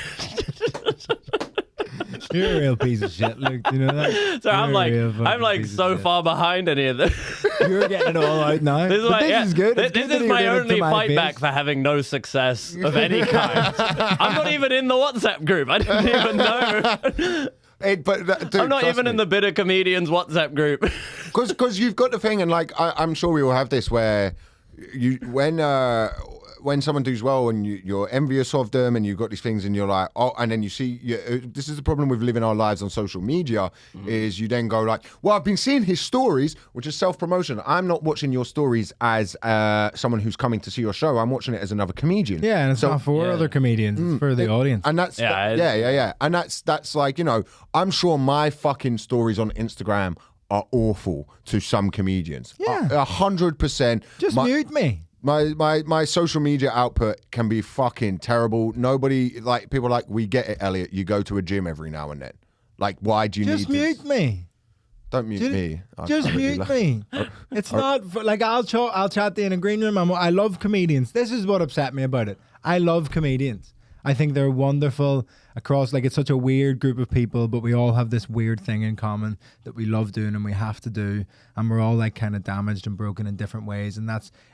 You're a real piece of shit, Luke. You know that? So I'm like so far behind any of this. You're getting it all out now. This is good. This is my only fight back for having no success of any kind. I'm not even in the WhatsApp group. I didn't even know. Dude, I'm not even in the Bitter Comedians WhatsApp group. Because you've got the thing, and like I'm sure we all have this where when someone does well and you're envious of them and you've got these things and you're like, oh, and then you see, this is the problem with living our lives on social media, is you then go like, well, I've been seeing his stories, which is self-promotion. I'm not watching your stories as someone who's coming to see your show. I'm watching it as another comedian. Yeah, and it's not for other comedians, it's for the audience. And that's, And that's like, you know, I'm sure my fucking stories on Instagram are awful to some comedians. Yeah. 100%. Just mute me. My social media output can be fucking terrible. Nobody, like, people are like, we get it, Elliot. You go to a gym every now and then. Like, why do you need Just mute me. Don't mute me. Just mute me. It's not, like, I'll chat to you in a green room. I love comedians. This is what upset me about it. I love comedians. I think they're wonderful across, like, it's such a weird group of people, but we all have this weird thing in common that we love doing and we have to do, and we're all like kind of damaged and broken in different ways, and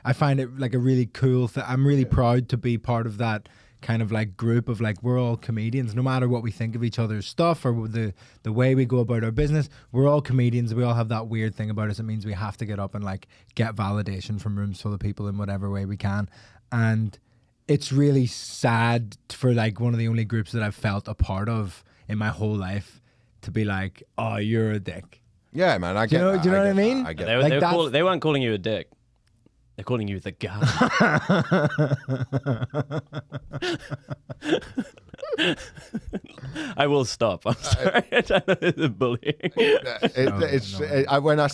I find it like a really cool thing. I'm really proud to be part of that kind of like group of like, we're all comedians, no matter what we think of each other's stuff or the way we go about our business, we're all comedians. We all have that weird thing about us. It means we have to get up and like get validation from rooms full of people in whatever way we can, and it's really sad for like one of the only groups that I've felt a part of in my whole life to be like, oh, you're a dick. Yeah, man, I get that. Do you know what I mean? I get that. They weren't calling you a dick. They're calling you the guy. I will stop. I'm sorry. It's bullying. When I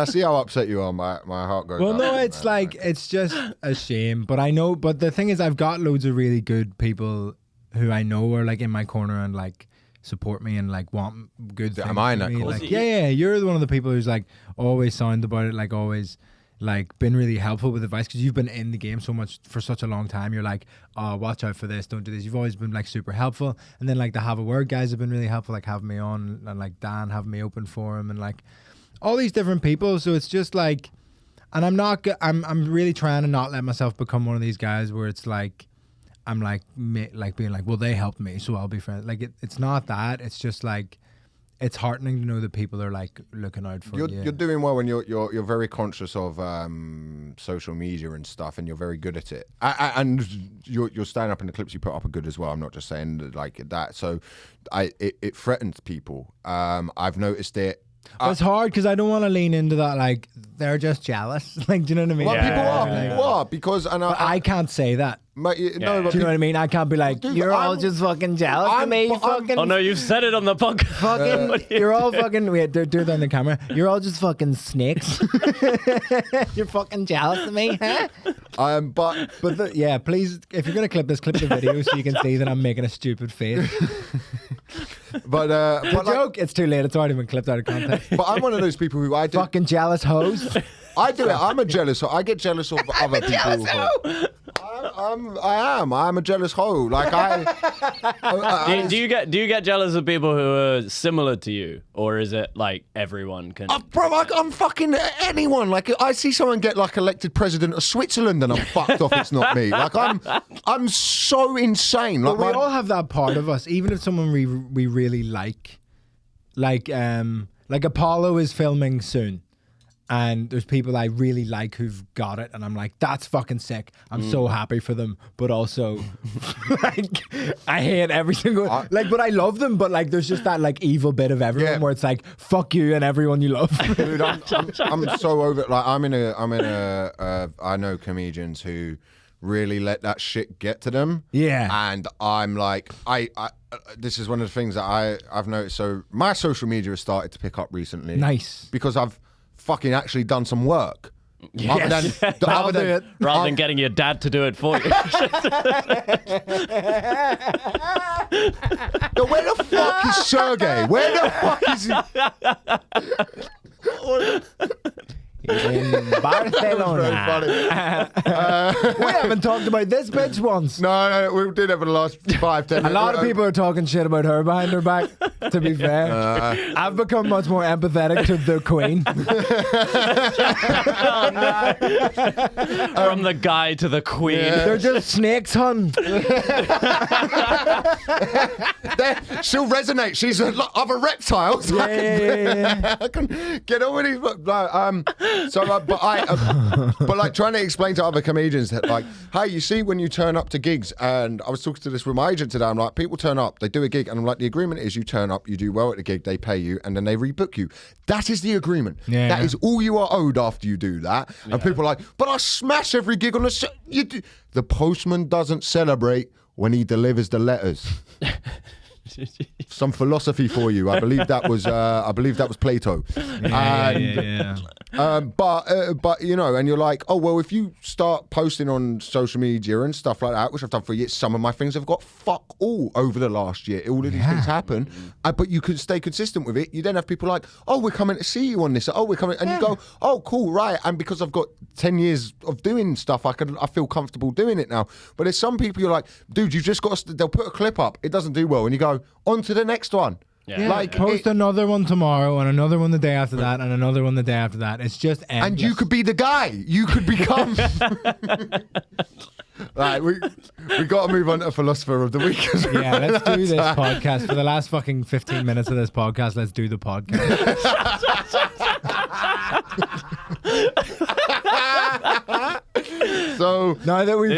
see how upset you are, my heart goes. Well, no, it's like it's just a shame. But I know. But the thing is, I've got loads of really good people who I know are like in my corner and like support me and like want good things. Am I in that me. corner? Like, yeah. You're one of the people who's like always sound about it, like always. Like been really helpful with advice because you've been in the game so much for such a long time. You're like, oh, watch out for this, don't do this. You've always been like super helpful. And then like the Have a Word guys have been really helpful, like having me on, and like Dan having me open for him, and like all these different people. So it's just like, and I'm really trying to not let myself become one of these guys where it's like I'm like being like, well, they helped me, so I'll be friends. Like it's not that. It's just like, it's heartening to know that people are like looking out for you. You're doing well, and you're very conscious of social media and stuff, and you're very good at it. And your stand up and the clips you put up are good as well. I'm not just saying that, like that. So it threatens people. I've noticed it. But it's hard because I don't want to lean into that. Like they're just jealous. Like, do you know what I mean? Well, people are because, and I can't say that. But, no, but Do you know what I mean? I can't be like, Dude, you're all I'm- just fucking jealous of me. Fucking, Oh no, you've said it on the podcast. fucking, you're all fucking. Wait, do it on the camera. You're all just fucking snakes. You're fucking jealous of me, huh? but Please, if you're gonna clip the video so you can see that I'm making a stupid face. but Joke. It's too late. It's already been clipped out of context. but I'm one of those people who I do. Fucking jealous hoes. I do it. I'm a jealous. I get jealous of other people. I'm a jealous hoe. Like Do you get jealous of people who are similar to you, or is it like everyone can? Bro, I'm fucking anyone. Like I see someone get like elected president of Switzerland, and I'm fucked off. It's not me. Like I'm so insane. Like But we all have that part of us, even if someone we really like Apollo is filming soon. And there's people I really like who've got it, and I'm like, that's fucking sick. I'm so happy for them, but also, like, I hate every single but I love them. But like, there's just that like evil bit of everyone where it's like, fuck you and everyone you love. Dude, I'm so over it. Like I know comedians who really let that shit get to them. Yeah. And I'm like, this is one of the things that I've noticed. So my social media has started to pick up recently. Nice. Because I've fucking actually done some work. Yes. Other Rather than getting your dad to do it for you. Yo, where the fuck is Sergey? Where the fuck is he? He's in Barcelona. We haven't talked about this bitch once. No, we did it for the last 5-10 minutes. A lot of people are talking shit about her behind her back, to be fair. I've become much more empathetic to the queen. From the guy to the queen. They're just snakes, hun. She'll resonate. She's other reptiles. Yeah. I can get on with these. But like trying to explain to other comedians that like, hey, you see when you turn up to gigs, and I was talking to this with my agent today. I'm like, people turn up, they do a gig, and I'm like, the agreement is you turn up, you do well at the gig, they pay you, and then they rebook you. That is the agreement. Yeah. That is all you are owed after you do that. And people are like, but I smash every gig on the. You do. The postman doesn't celebrate when he delivers the letters. Some philosophy for you. I believe that was Plato. But you know, and you're like, oh well, if you start posting on social media and stuff like that, which I've done for years, some of my things have got fuck all over the last year. All of these things happen, but you can stay consistent with it. You then have people like, oh, we're coming to see you on this. Oh, we're coming, and you go, oh, cool, right? And because I've got 10 years of doing stuff, I feel comfortable doing it now. But there's some people you're like, dude, you just got. They'll put a clip up, it doesn't do well, and you go on to the next one. Yeah. Like post another one tomorrow, and another one the day after that, and another one the day after that. It's just endless. And you could be the guy. You could become. Right, we got to move on to Philosopher of the Week. Yeah, let's do this podcast for the last fucking 15 minutes of this podcast. Let's do the podcast. So now that we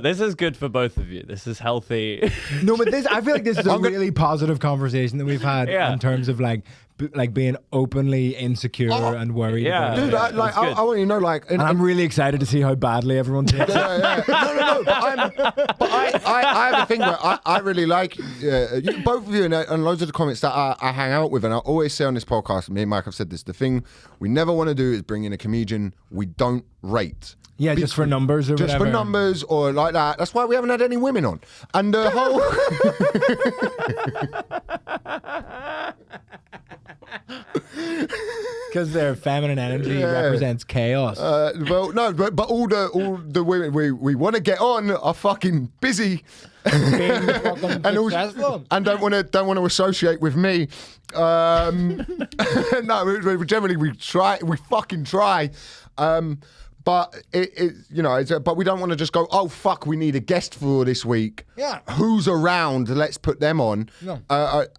This is good for both of you. This is healthy. No, but I feel like this is a really positive conversation that we've had in terms of like being openly insecure and worried. Yeah. about dude, it. I want you to know, like, And I'm really excited to see how badly everyone takes it. No. But I have a thing where I really like both of you and loads of the comments that I hang out with, and I always say on this podcast, me and Mike have said this, the thing we never want to do is bring in a comedian we don't rate. Yeah, just for numbers or just whatever. for numbers or like that. That's why we haven't had any women on. And the whole... Because their feminine energy represents chaos. Well, no, but all the women we want to get on are fucking busy. Being fucking and successful. and don't want to associate with me. No, we generally we fucking try. But but we don't want to just go, oh fuck, we need a guest for this week. Yeah. Who's around? Let's put them on. No.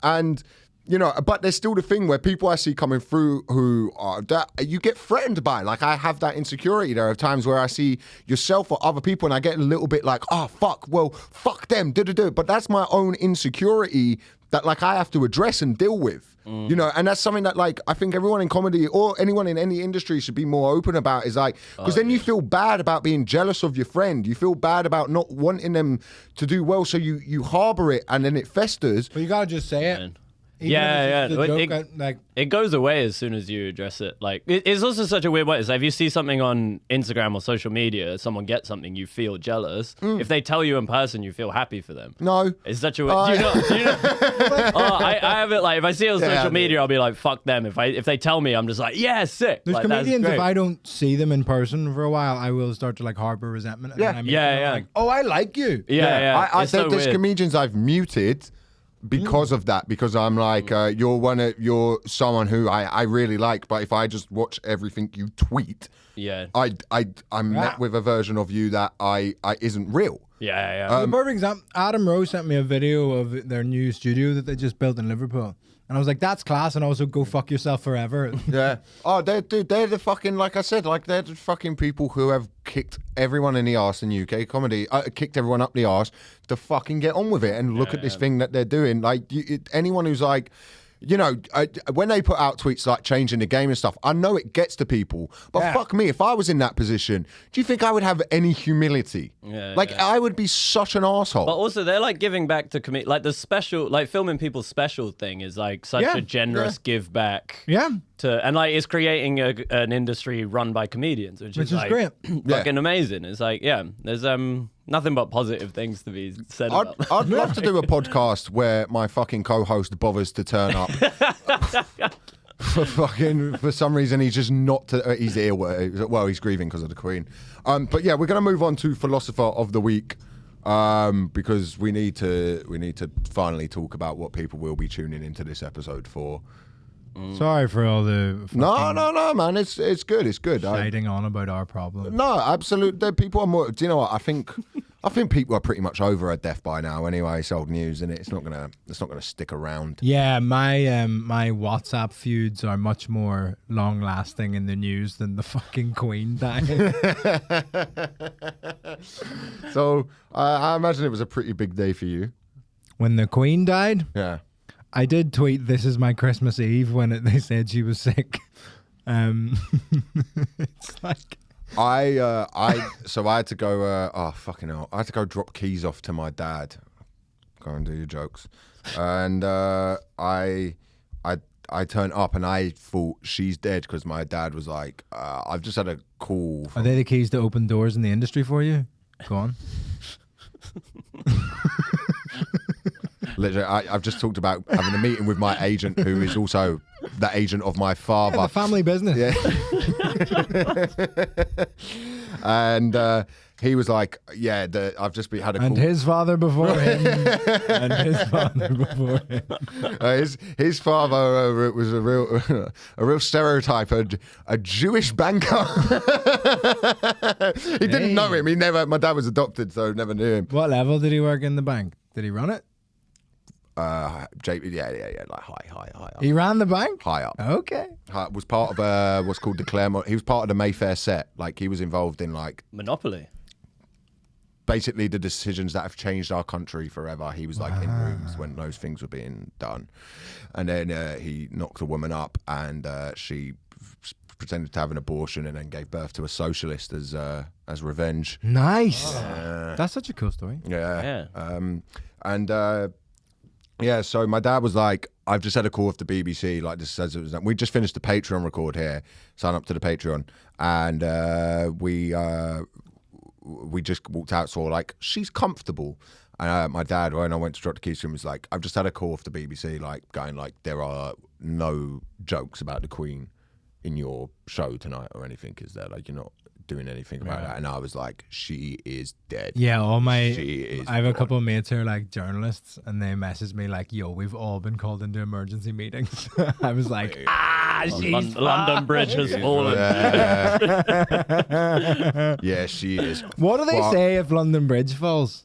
And you know, but there's still the thing where people I see coming through who are that you get threatened by. Like I have that insecurity. There are times where I see yourself or other people and I get a little bit like, oh fuck, well fuck them, do. But that's my own insecurity that like I have to address and deal with. You know, and that's something that like I think everyone in comedy or anyone in any industry should be more open about is like, because then you feel bad about being jealous of your friend. You feel bad about not wanting them to do well, so you harbor it and then it festers. But you gotta just say it. Even Yeah, if it's just a joke, it goes away as soon as you address it. Like, it's also such a weird way. It's like if you see something on Instagram or social media, someone gets something, you feel jealous. If they tell you in person, you feel happy for them. No. It's such a weird... Do you know? I have it like, if I see it on social media, I'll be like, fuck them. If they tell me, I'm just like, yeah, sick. There's like, comedians, if I don't see them in person for a while, I will start to like harbor resentment. And then I meet them, and I'm like, oh, I like you. Yeah. I It's said so there's weird. comedians I've muted because of that, because I'm like, you're someone who I really like, but if I just watch everything you tweet, I'm met with a version of you that I isn't real. Yeah. The perfect example, Adam Rowe sent me a video of their new studio that they just built in Liverpool. And I was like, that's class, and also go fuck yourself forever. Yeah. Oh, they're the fucking, like I said, like they're the fucking people who have kicked everyone in the arse in UK comedy, kicked everyone up the arse to fucking get on with it and look at this thing that they're doing. Like anyone who's like, you know, when they put out tweets like changing the game and stuff, I know it gets to people, but fuck me, if I was in that position, do you think I would have any humility? I would be such an asshole. But also, they're like giving back to comedy. Like the special, like filming people's special thing is like such a generous give back. And like it's creating an industry run by comedians, which is like, great. Fucking amazing. It's like, there's nothing but positive things to be said about. I'd love to do a podcast where my fucking co-host bothers to turn up. For some reason he's just not he's ill. Well, he's grieving because of the Queen. But yeah, we're gonna move on to Philosopher of the Week. Because we need to finally talk about what people will be tuning into this episode for. Sorry for all the No, man. It's good. It's good. Shiting on about our problem. No, absolutely. People are more. Do you know what? I think people are pretty much over a death by now. Anyway, it's old news, and it's not gonna stick around. Yeah, my WhatsApp feuds are much more long lasting in the news than the fucking Queen dying. So I imagine it was a pretty big day for you. When the Queen died, Yeah. I did tweet, "This is my Christmas Eve," when they said she was sick. It's like I had to go. Oh fucking hell! I had to go drop keys off to my dad. Go and do your jokes, and I turned up and I thought she's dead because my dad was like, I've just had a call. Are they the keys to open doors in the industry for you? Go on. Literally, I've just talked about having a meeting with my agent, who is also the agent of my father. The family business. Yeah. And he was like, "Yeah, I've just had a call." And his father before him. And his father before him. His father was a real stereotype, a Jewish banker. He didn't know him. My dad was adopted, so never knew him. What level did he work in the bank? Did he run it? Like high up. He ran the bank? High up. Okay. Was part of what's called the Claremont. He was part of the Mayfair set. Like he was involved in like Monopoly. Basically the decisions that have changed our country forever. He was like in rooms when those things were being done, and then he knocked a woman up, and she pretended to have an abortion, and then gave birth to a socialist as revenge. Nice. That's such a cool story. Yeah. So my dad was like, I've just had a call off the BBC, like this says it was. We just finished the Patreon record here, sign up to the Patreon, and we just walked out, saw like, she's comfortable. And my dad, when I went to drop the keys to him, was like, I've just had a call off the BBC, like going like, there are no jokes about the Queen in your show tonight or anything, is there? Like, you're not doing anything about that. And I was like, she is dead. Yeah, I have a couple of mates who are like journalists, and they message me like, yo, we've all been called into emergency meetings. I was like, she's London Bridge has fallen. Yeah, she is. What do they say if London Bridge falls?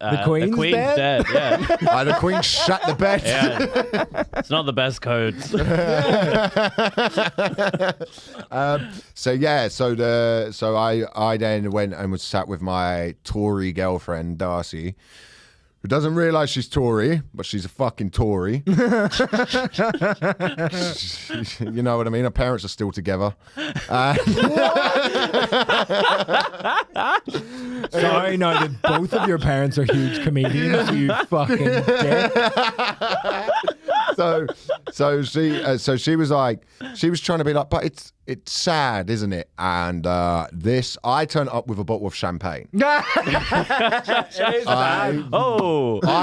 The Queen's dead. Yeah. The Queen shut the bed. Yeah. It's not the best codes. So I then went and was sat with my Tory girlfriend Darcy, who doesn't realise she's Tory, but she's a fucking Tory. You know what I mean? Her parents are still together. Sorry, no, that both of your parents are huge comedians, you fucking dick. So she was like, she was trying to be like, but it's sad, isn't it? And I turned up with a bottle of champagne. I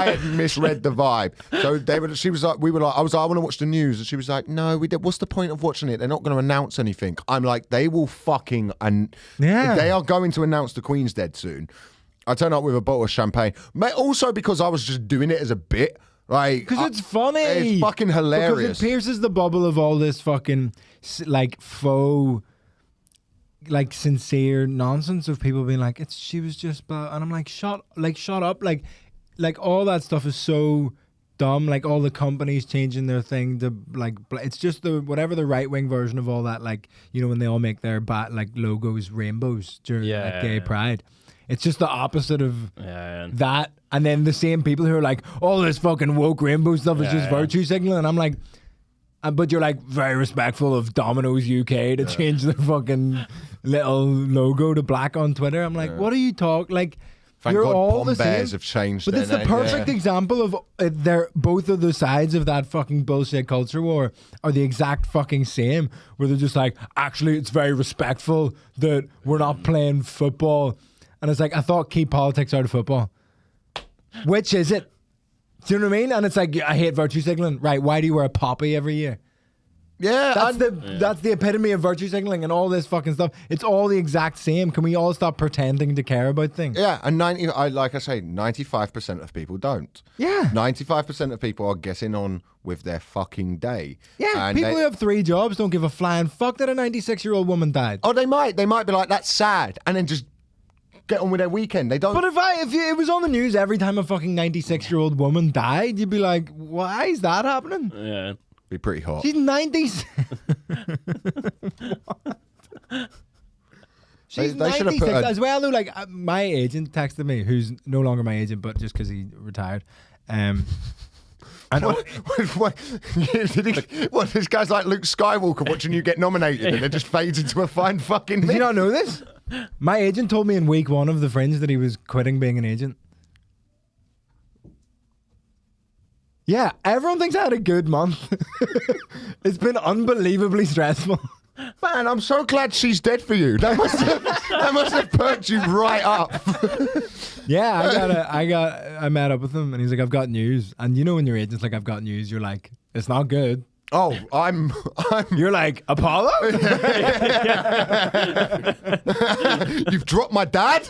had misread the vibe. So she was like, I was like, I want to watch the news, and she was like, no, what's the point of watching it? They're not going to announce anything. I'm like, they will fucking, and they are going to announce the Queen's dead soon. I turned up with a bottle of champagne, also because I was just doing it as a bit. Like, because it's funny. It's fucking hilarious. Because it pierces the bubble of all this fucking like faux, like sincere nonsense of people being like, she was just blah, and I'm like, shut up, like all that stuff is so dumb. Like all the companies changing their thing to like, it's just whatever the right wing version of all that. Like, you know, when they all make their logos rainbows during gay pride. It's just the opposite of that. And then the same people who are like, all this fucking woke rainbow stuff is just virtue signaling. And I'm like, but you're like very respectful of Domino's UK to change their fucking little logo to black on Twitter. I'm like, what are you talking? Like, Thank you're God all Pom the same. Bears have changed. But it's the perfect example of they're both of the sides of that fucking bullshit culture war are the exact fucking same. Where they're just like, actually, it's very respectful that we're not playing football. And it's like, I thought keep politics out of football. Which is it? Do you know what I mean? And it's like, I hate virtue signaling. Right, why do you wear a poppy every year? Yeah. That's the epitome of virtue signaling and all this fucking stuff. It's all the exact same. Can we all stop pretending to care about things? Yeah, and like I say, 95% of people don't. Yeah. 95% of people are getting on with their fucking day. Yeah, and people who have 3 jobs don't give a flying fuck that a 96-year-old woman died. Oh, they might be like, that's sad, and then just get on with their weekend. They don't. But if it was on the news every time a fucking 96-year-old woman died, you'd be like, why is that happening? Yeah. Be pretty hot. She's 90. She's 96 as well. Though, like my agent texted me, who's no longer my agent, but just because he retired. I know. What, this guy's like Luke Skywalker watching you get nominated, and it just fades into a fine fucking. Did you not know this? My agent told me in week 1 of the Fringe that he was quitting being an agent. Yeah, everyone thinks I had a good month. It's been unbelievably stressful. Man, I'm so glad she's dead for you. That must have perked you right up. Yeah, I met up with him, and he's like, I've got news. And you know when your agent's like, I've got news, you're like, it's not good. Oh, I'm. You're like, Apollo? You've dropped my dad?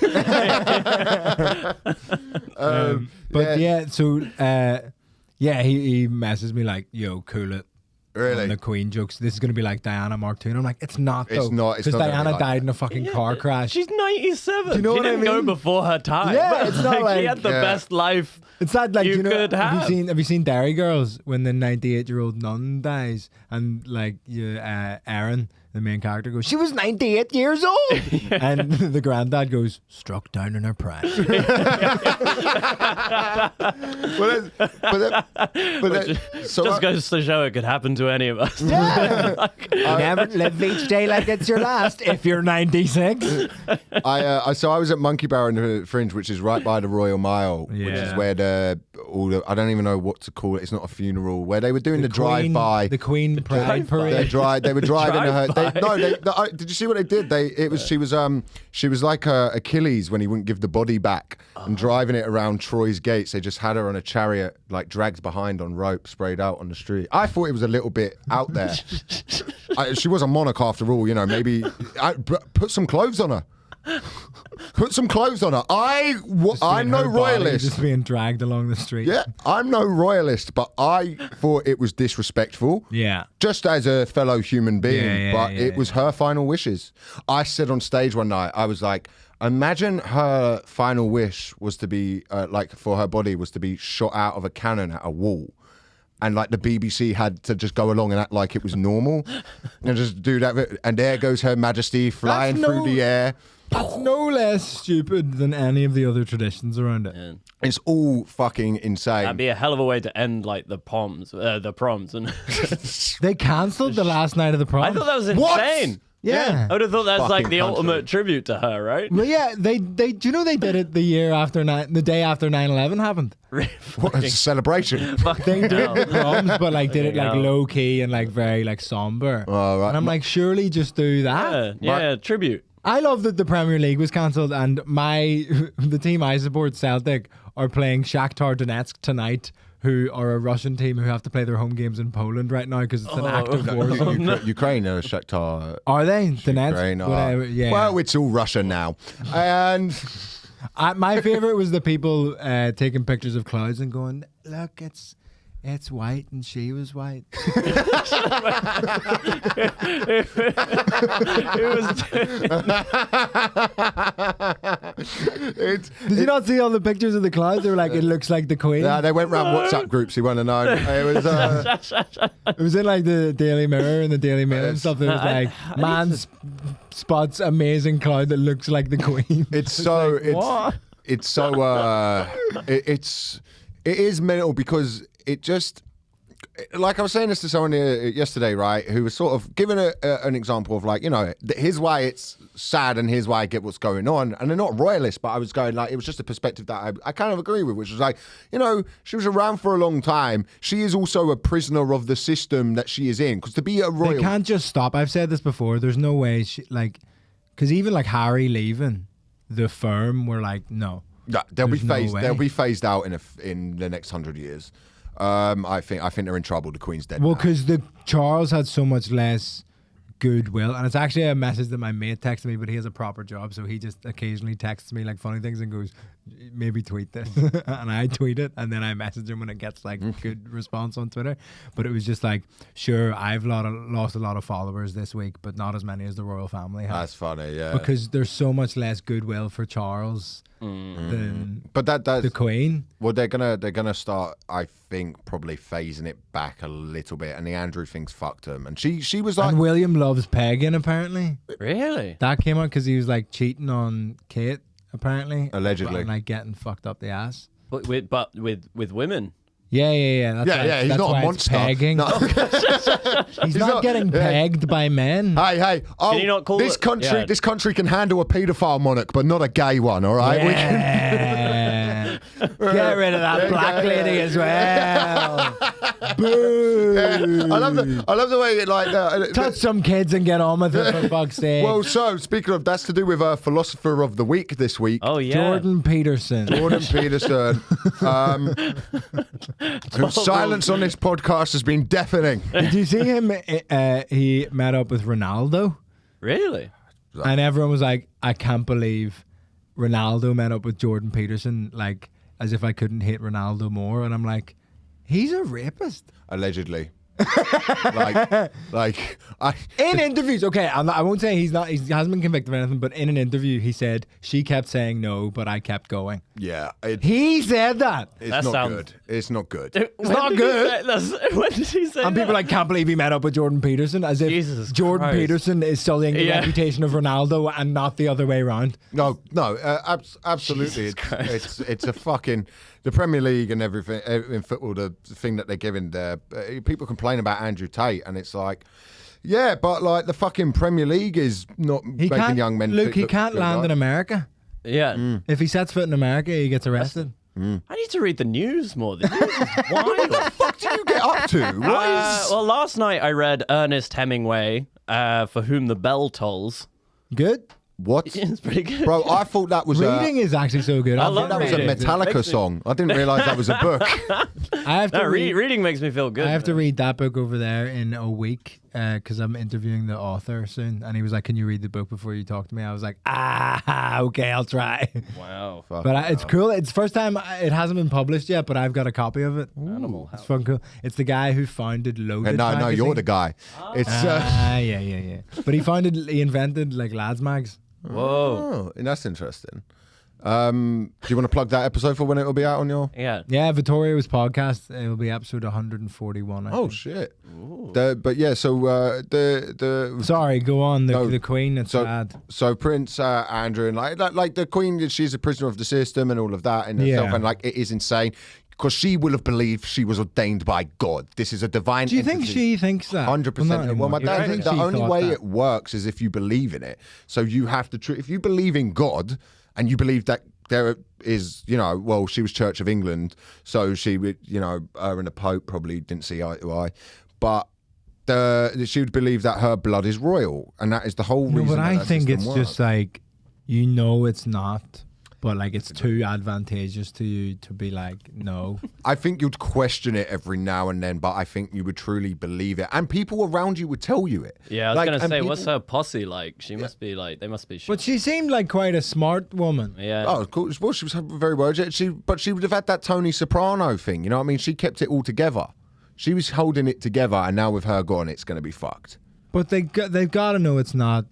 He messes me like, yo, cool it. Really? And the Queen jokes, this is going to be like Diana Mark II. And I'm like, it's not, though. It's not. Because Diana died in a fucking car crash. She's 97. Do you know she what I didn't mean? go before her time. Yeah, it's not like... She had the best life it's not like, you could have. Have you seen Dairy Girls when the 98-year-old nun dies and like Aaron, the main character, goes, she was 98 years old. And the granddad goes, struck down in her prime. Just goes to show it could happen to any of us. Yeah. Never live each day like it's your last if you're 96. So I was at Monkey Bar in the Fringe, which is right by the Royal Mile, which is where I don't even know what to call it. It's not a funeral. Where they were doing the drive-by. The Queen Pride Parade. They were driving her. Did you see what they did? She was like Achilles when he wouldn't give the body back and driving it around Troy's gates. They just had her on a chariot, like dragged behind on rope, sprayed out on the street. I thought it was a little bit out there. She was a monarch after all, you know. Maybe put some clothes on her. Put some clothes on her. I'm no royalist. Just being dragged along the street. Yeah, I'm no royalist, but I thought it was disrespectful. Yeah. Just as a fellow human being, Yeah, it was her final wishes. I said on stage one night, I was like, imagine her final wish was to be, for her body was to be shot out of a cannon at a wall. And like the BBC had to just go along and act like it was normal and just do that. And there goes Her Majesty flying through the air. That's no less stupid than any of the other traditions around it. Yeah. It's all fucking insane. That'd be a hell of a way to end like the proms. And They cancelled the last night of the prom. I thought that was What? insane. Yeah. I would have thought that's like Fucking the country. ultimate tribute to her, right? Well, yeah, they do you know they did it the day after 9/11 happened. What a celebration. They did hell. the proms, but like did it like hell. low key and like very like somber. Oh, right. And I'm like, surely just do that. Yeah, tribute. I love that the Premier League was cancelled and the team I support, Celtic, are playing Shakhtar Donetsk tonight, who are a Russian team who have to play their home games in Poland right now because it's an active war zone. Ukraine, Shakhtar. Are they? Donetsk? Ukraine, Whatever, yeah. Well, it's all Russia now. And My favorite was the people taking pictures of clouds and going, look, it's white and she was white. Did you not see all the pictures of the clouds? They were like, it looks like the Queen. yeah, they went round WhatsApp groups. You want to know? It was. It was in like the Daily Mirror and the Daily Mail and stuff. It was like, man spots amazing cloud that looks like the Queen. It's so. It is mental because it just. Like I was saying this to someone yesterday, right, who was sort of giving an example of like, you know, here's why it's sad and here's why I get what's going on. And they're not royalists, but I was going like, it was just a perspective that I kind of agree with, which was like, you know, she was around for a long time. She is also a prisoner of the system that she is in. Because to be a royal... They can't just stop. I've said this before. There's no way, because even like Harry leaving the firm, were like, no. Yeah, they'll be There's no way. They'll be phased out in the next 100 years. I think they're in trouble. The Queen's dead. Well, now. because the Charles had so much less goodwill, and it's actually a message that my mate texted me, but he has a proper job, so he just occasionally texts me like funny things and goes, maybe tweet this, and I tweet it, and then I message him when it gets like good response on Twitter. But it was just like, sure, I've lost a lot of followers this week, but not as many as the royal family have. That's funny, yeah. Because there's so much less goodwill for Charles than But that's the Queen. Well, they're gonna start, I think, probably phasing it back a little bit, and the Andrew thing's fucked him. And she was like, And William loves pegging, apparently. Really? That came out because he was like cheating on Kate, apparently. Allegedly. And like getting fucked up the ass. But with women. Yeah. That's he's that's not why a it's monster. Pegging. No. He's not getting pegged by men. Hey! Oh, Can you not call this it- country, yeah. this country can handle a paedophile monarch, but not a gay one. All right, we can. Yeah. Get rid of that black lady as well. Boo. I love the way it like. Touch some kids and get on with it, for fuck's sake. Well, so speaking of, that's to do with Philosopher of the Week this week. Oh yeah. Jordan Peterson. Jordan Peterson, whose silence on this podcast has been deafening. Did you see him? He met up with Ronaldo. Really? And everyone was like, I can't believe Ronaldo met up with Jordan Peterson, like, as if I couldn't hate Ronaldo more. And I'm like, he's a rapist. Allegedly. In interviews, okay, I won't say he hasn't been convicted of anything, but in an interview he said, she kept saying no, but I kept going. Yeah, He said that. it's That not sounds- good. It's not good. It's not good. When did he say And people that? like, can't believe he met up with Jordan Peterson, as if Jesus Jordan Christ. Peterson is sullying the Yeah. reputation of Ronaldo and not the other way around. No, absolutely. Jesus It's a fucking the Premier League and everything in football. The thing that they're giving there, people complain about Andrew Tate, and it's like, yeah, but like the fucking Premier League is not He making can't, young men. Luke, he look can't good, land right? in America. Yeah. If he sets foot in America, he gets arrested. I need to read the news more. The news is wild. What the fuck do you get up to? What is? Well, last night I read Ernest Hemingway, For Whom the Bell Tolls. Good. What? It's pretty good. Bro, I thought that was Reading is actually so good. I I love that was a reading. Metallica Makes me- song. I didn't realize that was a book. have to No, read. reading makes me feel good. I have to read that book over there in a week because I'm interviewing the author soon, and he was like, "Can you read the book before you talk to me?" I was like, okay, I'll try. Wow. But it's cool. It's the first time it hasn't been published yet, but I've got a copy of it. Animal It's fun, cool. It's the guy who founded Loaded. No, you're the guy. It's yeah. But he invented like Lads Mags. Whoa. Oh, that's interesting. Do you want to plug that episode for when it will be out on your? Yeah, Vittorio's podcast. It will be episode 141. I think. Shit. But yeah, so the Sorry, go on. The Queen. It's bad. So Prince Andrew and like the Queen, she's a prisoner of the system and all of that in itself, and like it is insane. Because she will have believed she was ordained by God. This is a divine. Do you think she thinks that? 100%. Well, my dad thinks the only way it works is if you believe in it. So you have to. If you believe in God and you believe that there is, well, she was Church of England, so she would, her and the Pope probably didn't see eye to eye, but she would believe that her blood is royal, and that is the whole reason. But I think it's just like, it's not. But like it's too advantageous to you to be like, no. I think you'd question it every now and then, but I think you would truly believe it. And people around you would tell you it. Yeah, I was going to say, what's her posse like? She must be like, they must be. But she seemed like quite a smart woman. Yeah. Oh, of course. Well, she was very well. But she would have had that Tony Soprano thing. You know what I mean? She kept it all together. She was holding it together, and now with her gone, it's going to be fucked. But they've got to know it's not.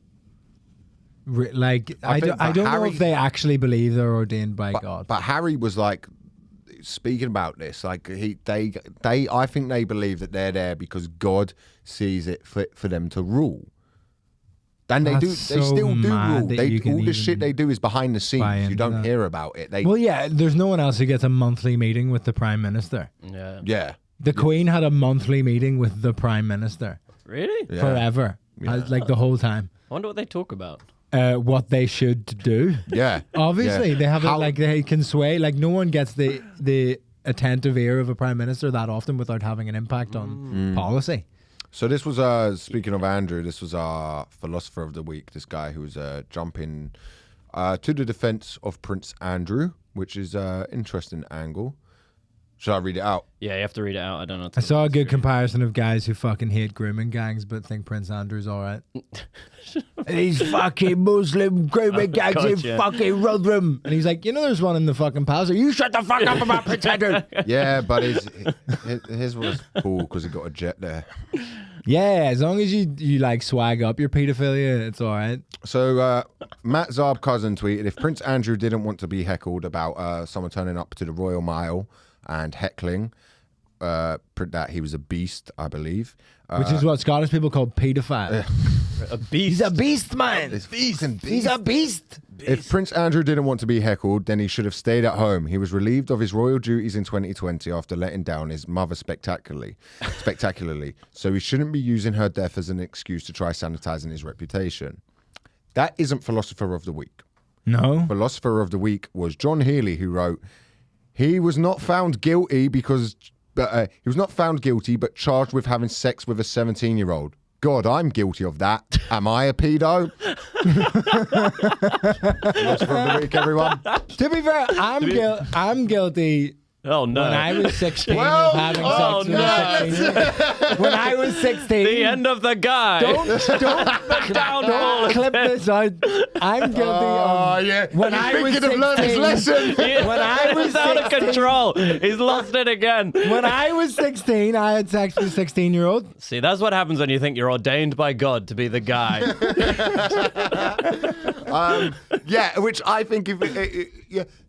Like I don't know if they actually believe they're ordained by God. But Harry was like speaking about this. Like I think they believe that they're there because God sees it fit for them to rule. And they still do rule. All the shit they do is behind the scenes. You don't hear about it. Well, yeah. There's no one else who gets a monthly meeting with the Prime Minister. Yeah. The Queen had a monthly meeting with the Prime Minister. Really? Yeah. Forever. Yeah. Like the whole time. I wonder what they talk about. What they should do. Yeah. Obviously, they have they can sway. Like no one gets the attentive ear of a prime minister that often without having an impact on policy. So this was speaking of Andrew. This was our philosopher of the week. This guy who was jumping to the defense of Prince Andrew, which is an interesting angle. Should I read it out? Yeah, you have to read it out. I don't know. I saw a good comparison of guys who fucking hate grooming gangs but think Prince Andrew's all right. These fucking Muslim grooming gangs in fucking Rotherham. And he's like, there's one in the fucking palace. You shut the fuck up about Prince Andrew. Yeah, but his was cool because he got a jet there. Yeah, as long as you like swag up your paedophilia, it's all right. So Matt Zarb Cousin tweeted, if Prince Andrew didn't want to be heckled about someone turning up to the Royal Mile and heckling, that he was a beast, I believe. Which is what Scottish people call paedophile. A beast. He's a beast, man. He's a beast. If Prince Andrew didn't want to be heckled, then he should have stayed at home. He was relieved of his royal duties in 2020 after letting down his mother spectacularly. So he shouldn't be using her death as an excuse to try sanitizing his reputation. That isn't Philosopher of the Week. No. Philosopher of the Week was John Healy, who wrote, he was not found guilty but charged with having sex with a 17-year-old. God, I'm guilty of that. Am I a pedo? Philosopher of the Week, everyone. To be fair, I'm guilty. Oh no! When I was 16, of having sex with a 16. When I was 16, the end of the guy. Don't clip this out. I'm guilty of. When I was 16, learned his lesson. When I was He's out of control. He's lost it again. When I was 16, I had sex with a 16-year-old. See, that's what happens when you think you're ordained by God to be the guy. Which I think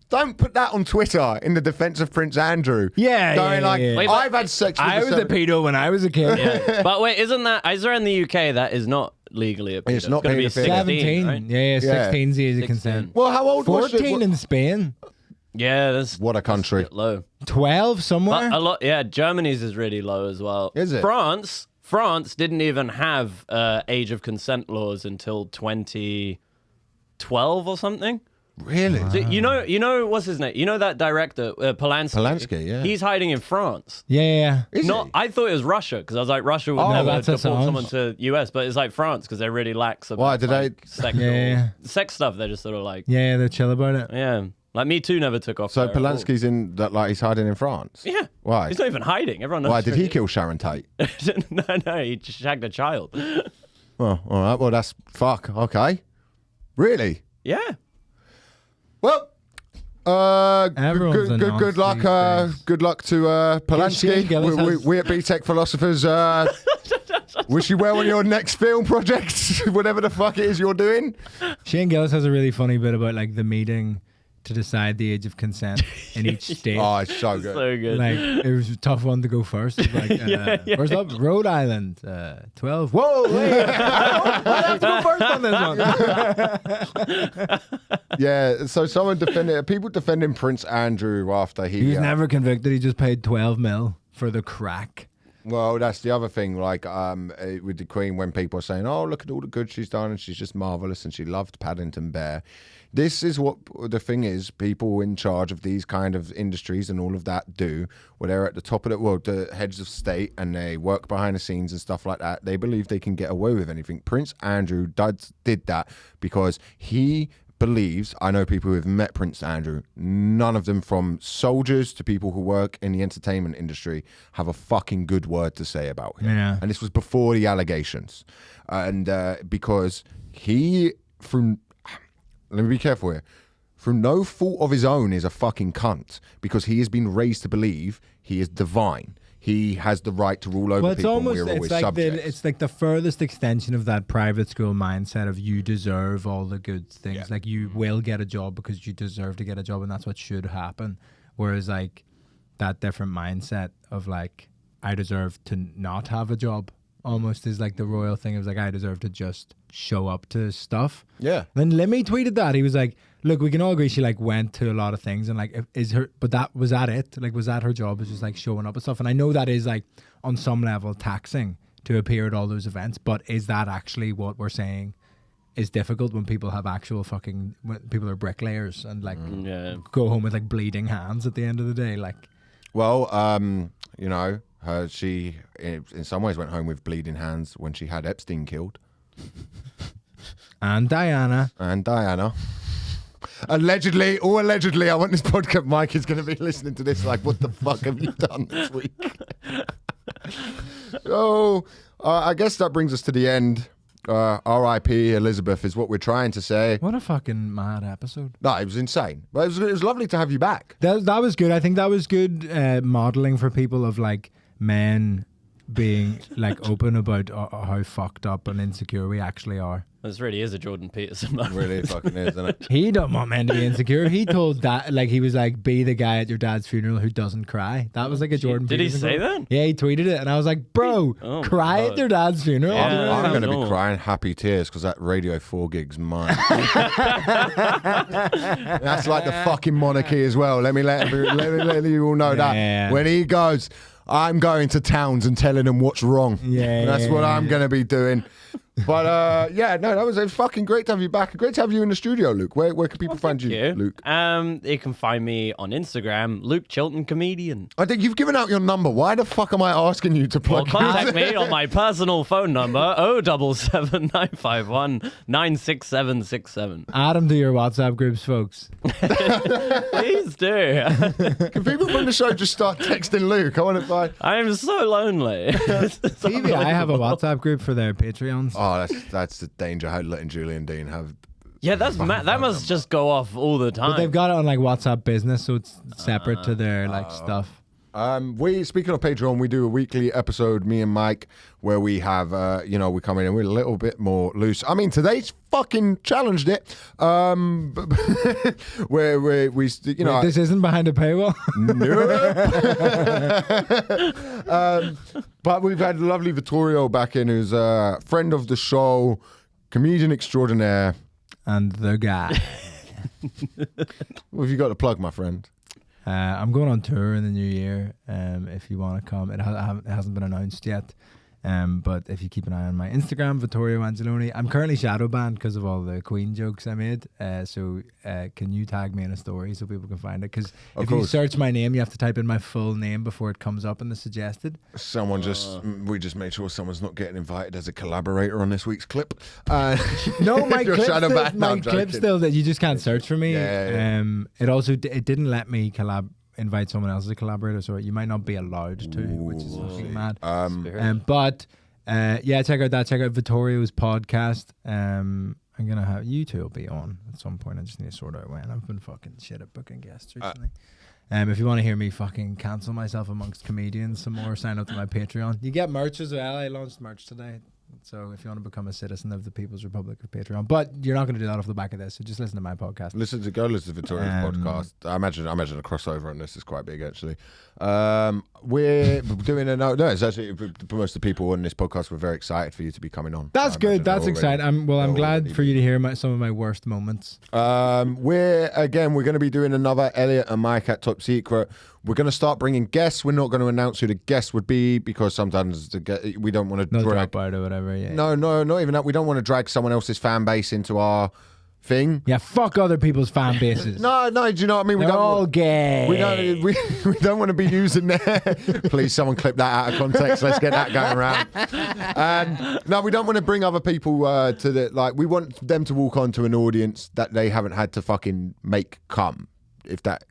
don't put that on Twitter in the defense of Prince Andrew. Yeah. Wait, I've had sex with I was a pedo when I was a kid. Yeah. But wait, is there in the UK that is not legally a pedo? It's not going to be pedophilia. 17. Right? Yeah, 16 is the age of consent. Well, how old was it? 14 in Spain. Yeah, that's what a country. That's a bit low. 12 somewhere. But a lot. Yeah, Germany's is really low as well. Is it? France didn't even have age of consent laws until 2012 or something. Really? So, you know what's his name? You know that director Polanski? Polanski, yeah. He's hiding in France. Yeah. I thought it was Russia because I was like Russia would never deport someone to US, but it's like France because they're really lax about Why did sex stuff. They're just sort of like they're chill about it. Yeah. Like Me Too never took off. So there at all. Polanski's in that, like he's hiding in France. Yeah. Why? He's not even hiding. Everyone knows. Why did he kill Sharon Tate? no, he shagged a child. Oh, all right. Well, that's fuck. Okay. Really? Yeah. Well, Everyone's a good luck. nonce these days. Good luck to Polanski. Gillis has- We at Btec Philosophers wish you well on your next film project, whatever the fuck it is you're doing. Shane Gillis has a really funny bit about like the meeting to decide the age of consent in each state. Oh, it's so good. So good. Like it was a tough one to go first. It's like, first up, Rhode Island, 12. Whoa, wait! I have to go first on this one. Yeah. So people defending Prince Andrew after He was never convicted. He just paid 12 mil for the crack. Well, that's the other thing. Like with the Queen, when people are saying, "Oh, look at all the good she's done, and she's just marvelous, and she loved Paddington Bear." This is what the thing is. People in charge of these kind of industries and all of that do, where they're at the top of the heads of state, and they work behind the scenes and stuff like that. They believe they can get away with anything. Prince Andrew did that because he believes, I know people who have met Prince Andrew, none of them, from soldiers to people who work in the entertainment industry, have a fucking good word to say about him. Yeah. And this was before the allegations. And because he, let me be careful here, through no fault of his own, is a fucking cunt, because he has been raised to believe he is divine. He has the right to rule over Well, it's people, almost, and we're always it's like subjects. it's like the furthest extension of that private school mindset of you deserve all the good things. Yeah. Like you will get a job because you deserve to get a job, and that's what should happen. Whereas like that different mindset of like I deserve to not have a job almost is like the royal thing. It was like I deserve to just show up to stuff. Yeah. Then Lemmy tweeted that. He was like, look, we can all agree she like went to a lot of things, and like was that it? Like was that her job, was just like showing up and stuff? And I know that is like on some level taxing to appear at all those events, but is that actually what we're saying is difficult when people have actual when people are bricklayers and like go home with like bleeding hands at the end of the day? Like, Well, you know, she in some ways went home with bleeding hands when she had Epstein killed. and Diana. Allegedly, I want this podcast. Mike is going to be listening to this like, what the fuck have you done this week? So, I guess that brings us to the end. R.I.P. Elizabeth is what we're trying to say. What a fucking mad episode. No, it was insane. But it was lovely to have you back. That was good. I think that was good modeling for people of like men being like open about how fucked up and insecure we actually are. This really is a Jordan Peterson moment. Really fucking is, isn't it? He don't want men to be insecure. He told that, like, he was like, be the guy at your dad's funeral who doesn't cry. That was like a Jordan Did he Peterson say quote. that? Yeah, he tweeted it, and I was like, bro, Oh my cry God. at your dad's funeral. Yeah. I'm going to be normal. crying happy tears because that Radio 4 gig's mine. That's like the fucking monarchy as well. Let me let you all know that. Yeah. When he goes, I'm going to towns and telling them what's wrong. Yeah, That's what yeah. I'm going to be doing. But it was fucking great to have you back. Great to have you in the studio, Luke. Where can people find you, Luke? You can find me on Instagram, Luke Chilton Comedian. I think you've given out your number. Why the fuck am I asking you to Well, plug contact me on my personal phone number, 077 951 96767. Add him to your WhatsApp groups, folks. Please do. Can people from the show just start texting Luke? I want to buy. I am so lonely. TV, I have a WhatsApp group for their Patreons. Oh, that's the danger. How letting Julian Dean have. Yeah, that must just go off all the time. But they've got it on like WhatsApp Business, so it's separate to their like stuff. Speaking of Patreon, we do a weekly episode, me and Mike, where we have, we come in and we're a little bit more loose. I mean, today's fucking challenged it. Where we Wait, this isn't behind a paywall. But we've had lovely Vittorio back in, who's a friend of the show, comedian extraordinaire. And the guy. What have you got to plug, my friend? I'm going on tour in the new year. If you want to come, it hasn't been announced yet. But if you keep an eye on my Instagram, Vittorio Angeloni, I'm currently shadow banned because of all the Queen jokes I made. So can you tag me in a story so people can find it? Because if you search my name, you have to type in my full name before it comes up in the suggested. We just made sure someone's not getting invited as a collaborator on this week's clip. No, my clip still that you just can't search for me. It didn't let me invite someone else as a collaborator, so you might not be allowed to, which is fucking mad. Check out that. Check out Vittorio's podcast. I'm gonna have you two will be on at some point. I just need to sort out when. I've been fucking shit at booking guests recently. If you want to hear me fucking cancel myself amongst comedians some more, sign up to my Patreon. You get merch as well. I launched merch today. So if you want to become a citizen of the People's Republic of Patreon, but you're not going to do that off the back of this, so just listen to my podcast. Listen to Vittorio's podcast. I imagine a crossover on this is quite big actually. We're doing it's actually most of the people on this podcast were very excited for you to be coming on. That's good. That's exciting. I'm glad for you to hear some of my worst moments. We're going to be doing another Elliot and Mike at Top Secret. We're going to start bringing guests. We're not going to announce who the guest would be because sometimes we don't want to drag out or whatever. Yeah. No, not even that. We don't want to drag someone else's fan base into our thing. Yeah, fuck other people's fan bases. No, do you know what I mean? They're all gay. We don't want to be using that. Please, someone clip that out of context. Let's get that going around. No, we don't want to bring other people to the we want them to walk onto an audience that they haven't had to fucking make come. If that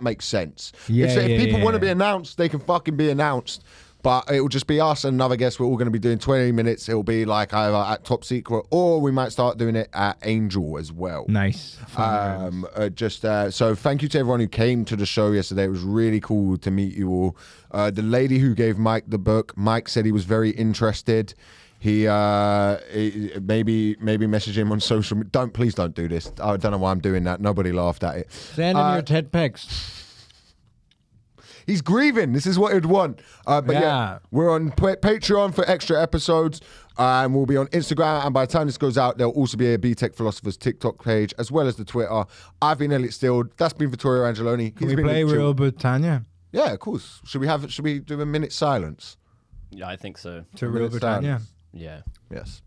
makes sense. If people want to be announced, they can fucking be announced. But it will just be us and another guest. We're all going to be doing 20 minutes. It will be like either at Top Secret or we might start doing it at Angel as well. Nice. So thank you to everyone who came to the show yesterday. It was really cool to meet you all. The lady who gave Mike the book, Mike said he was very interested. He maybe message him on social media. Please don't do this. I don't know why I'm doing that. Nobody laughed at it. Send him your tit pics. He's grieving. This is what he'd want. We're on Patreon for extra episodes. And we'll be on Instagram. And by the time this goes out, there'll also be a Btec Philosophers TikTok page, as well as the Twitter. I've been Elliot Steele. That's been Vittorio Angeloni. Can we play Real Britannia? Yeah, of course. Should we do a minute silence? Yeah, I think so. To Real Britannia? Yeah. Yes.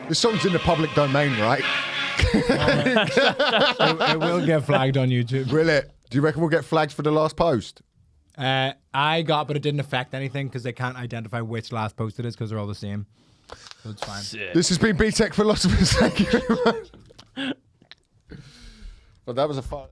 The song's in the public domain, right? It will get flagged on YouTube. Will it? Do you reckon we'll get flagged for the last post? I got, but it didn't affect anything because they can't identify which last post it is because they're all the same. So it's fine. Sick. This has been Btec Philosophers. Thank you very much. Well, that was a fun...